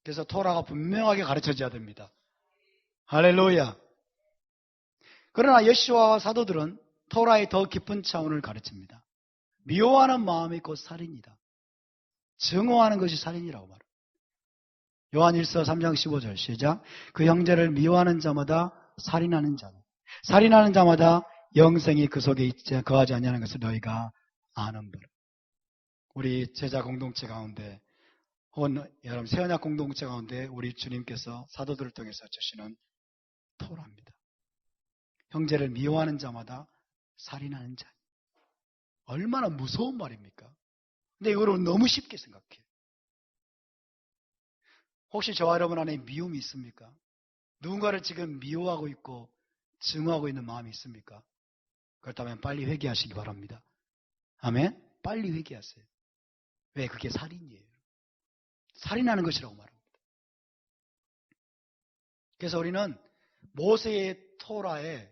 그래서 토라가 분명하게 가르쳐져야 됩니다. 할렐루야. 그러나 여호수아와 사도들은 토라의 더 깊은 차원을 가르칩니다. 미워하는 마음이 곧 살인이다. 증오하는 것이 살인이라고 말합니다. 요한 1서 3장 15절 시작. 그 형제를 미워하는 자마다 살인하는 자고 살인하는 자마다 영생이 그 속에 거하지 아니하는 것을 너희가 아는 바라. 우리 제자 공동체 가운데 혹은 여러분 새언약 공동체 가운데 우리 주님께서 사도들을 통해서 주시는 토라입니다. 형제를 미워하는 자마다 살인하는 자. 얼마나 무서운 말입니까? 근데 이거를 너무 쉽게 생각해요. 혹시 저와 여러분 안에 미움이 있습니까? 누군가를 지금 미워하고 있고 증오하고 있는 마음이 있습니까? 그렇다면 빨리 회개하시기 바랍니다. 아멘? 빨리 회개하세요. 왜? 그게 살인이에요. 살인하는 것이라고 말합니다. 그래서 우리는 모세의 토라에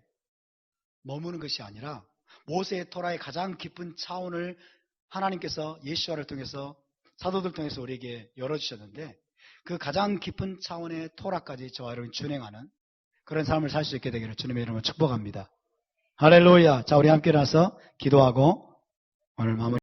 머무는 것이 아니라 모세의 토라의 가장 깊은 차원을 하나님께서 예수와를 통해서 사도들 통해서 우리에게 열어주셨는데 그 가장 깊은 차원의 토라까지 저와 여러분이 준행하는 그런 삶을 살 수 있게 되기를 주님의 이름으로 축복합니다. 할렐루야. 자, 우리 함께 일어나서 기도하고 오늘 마무리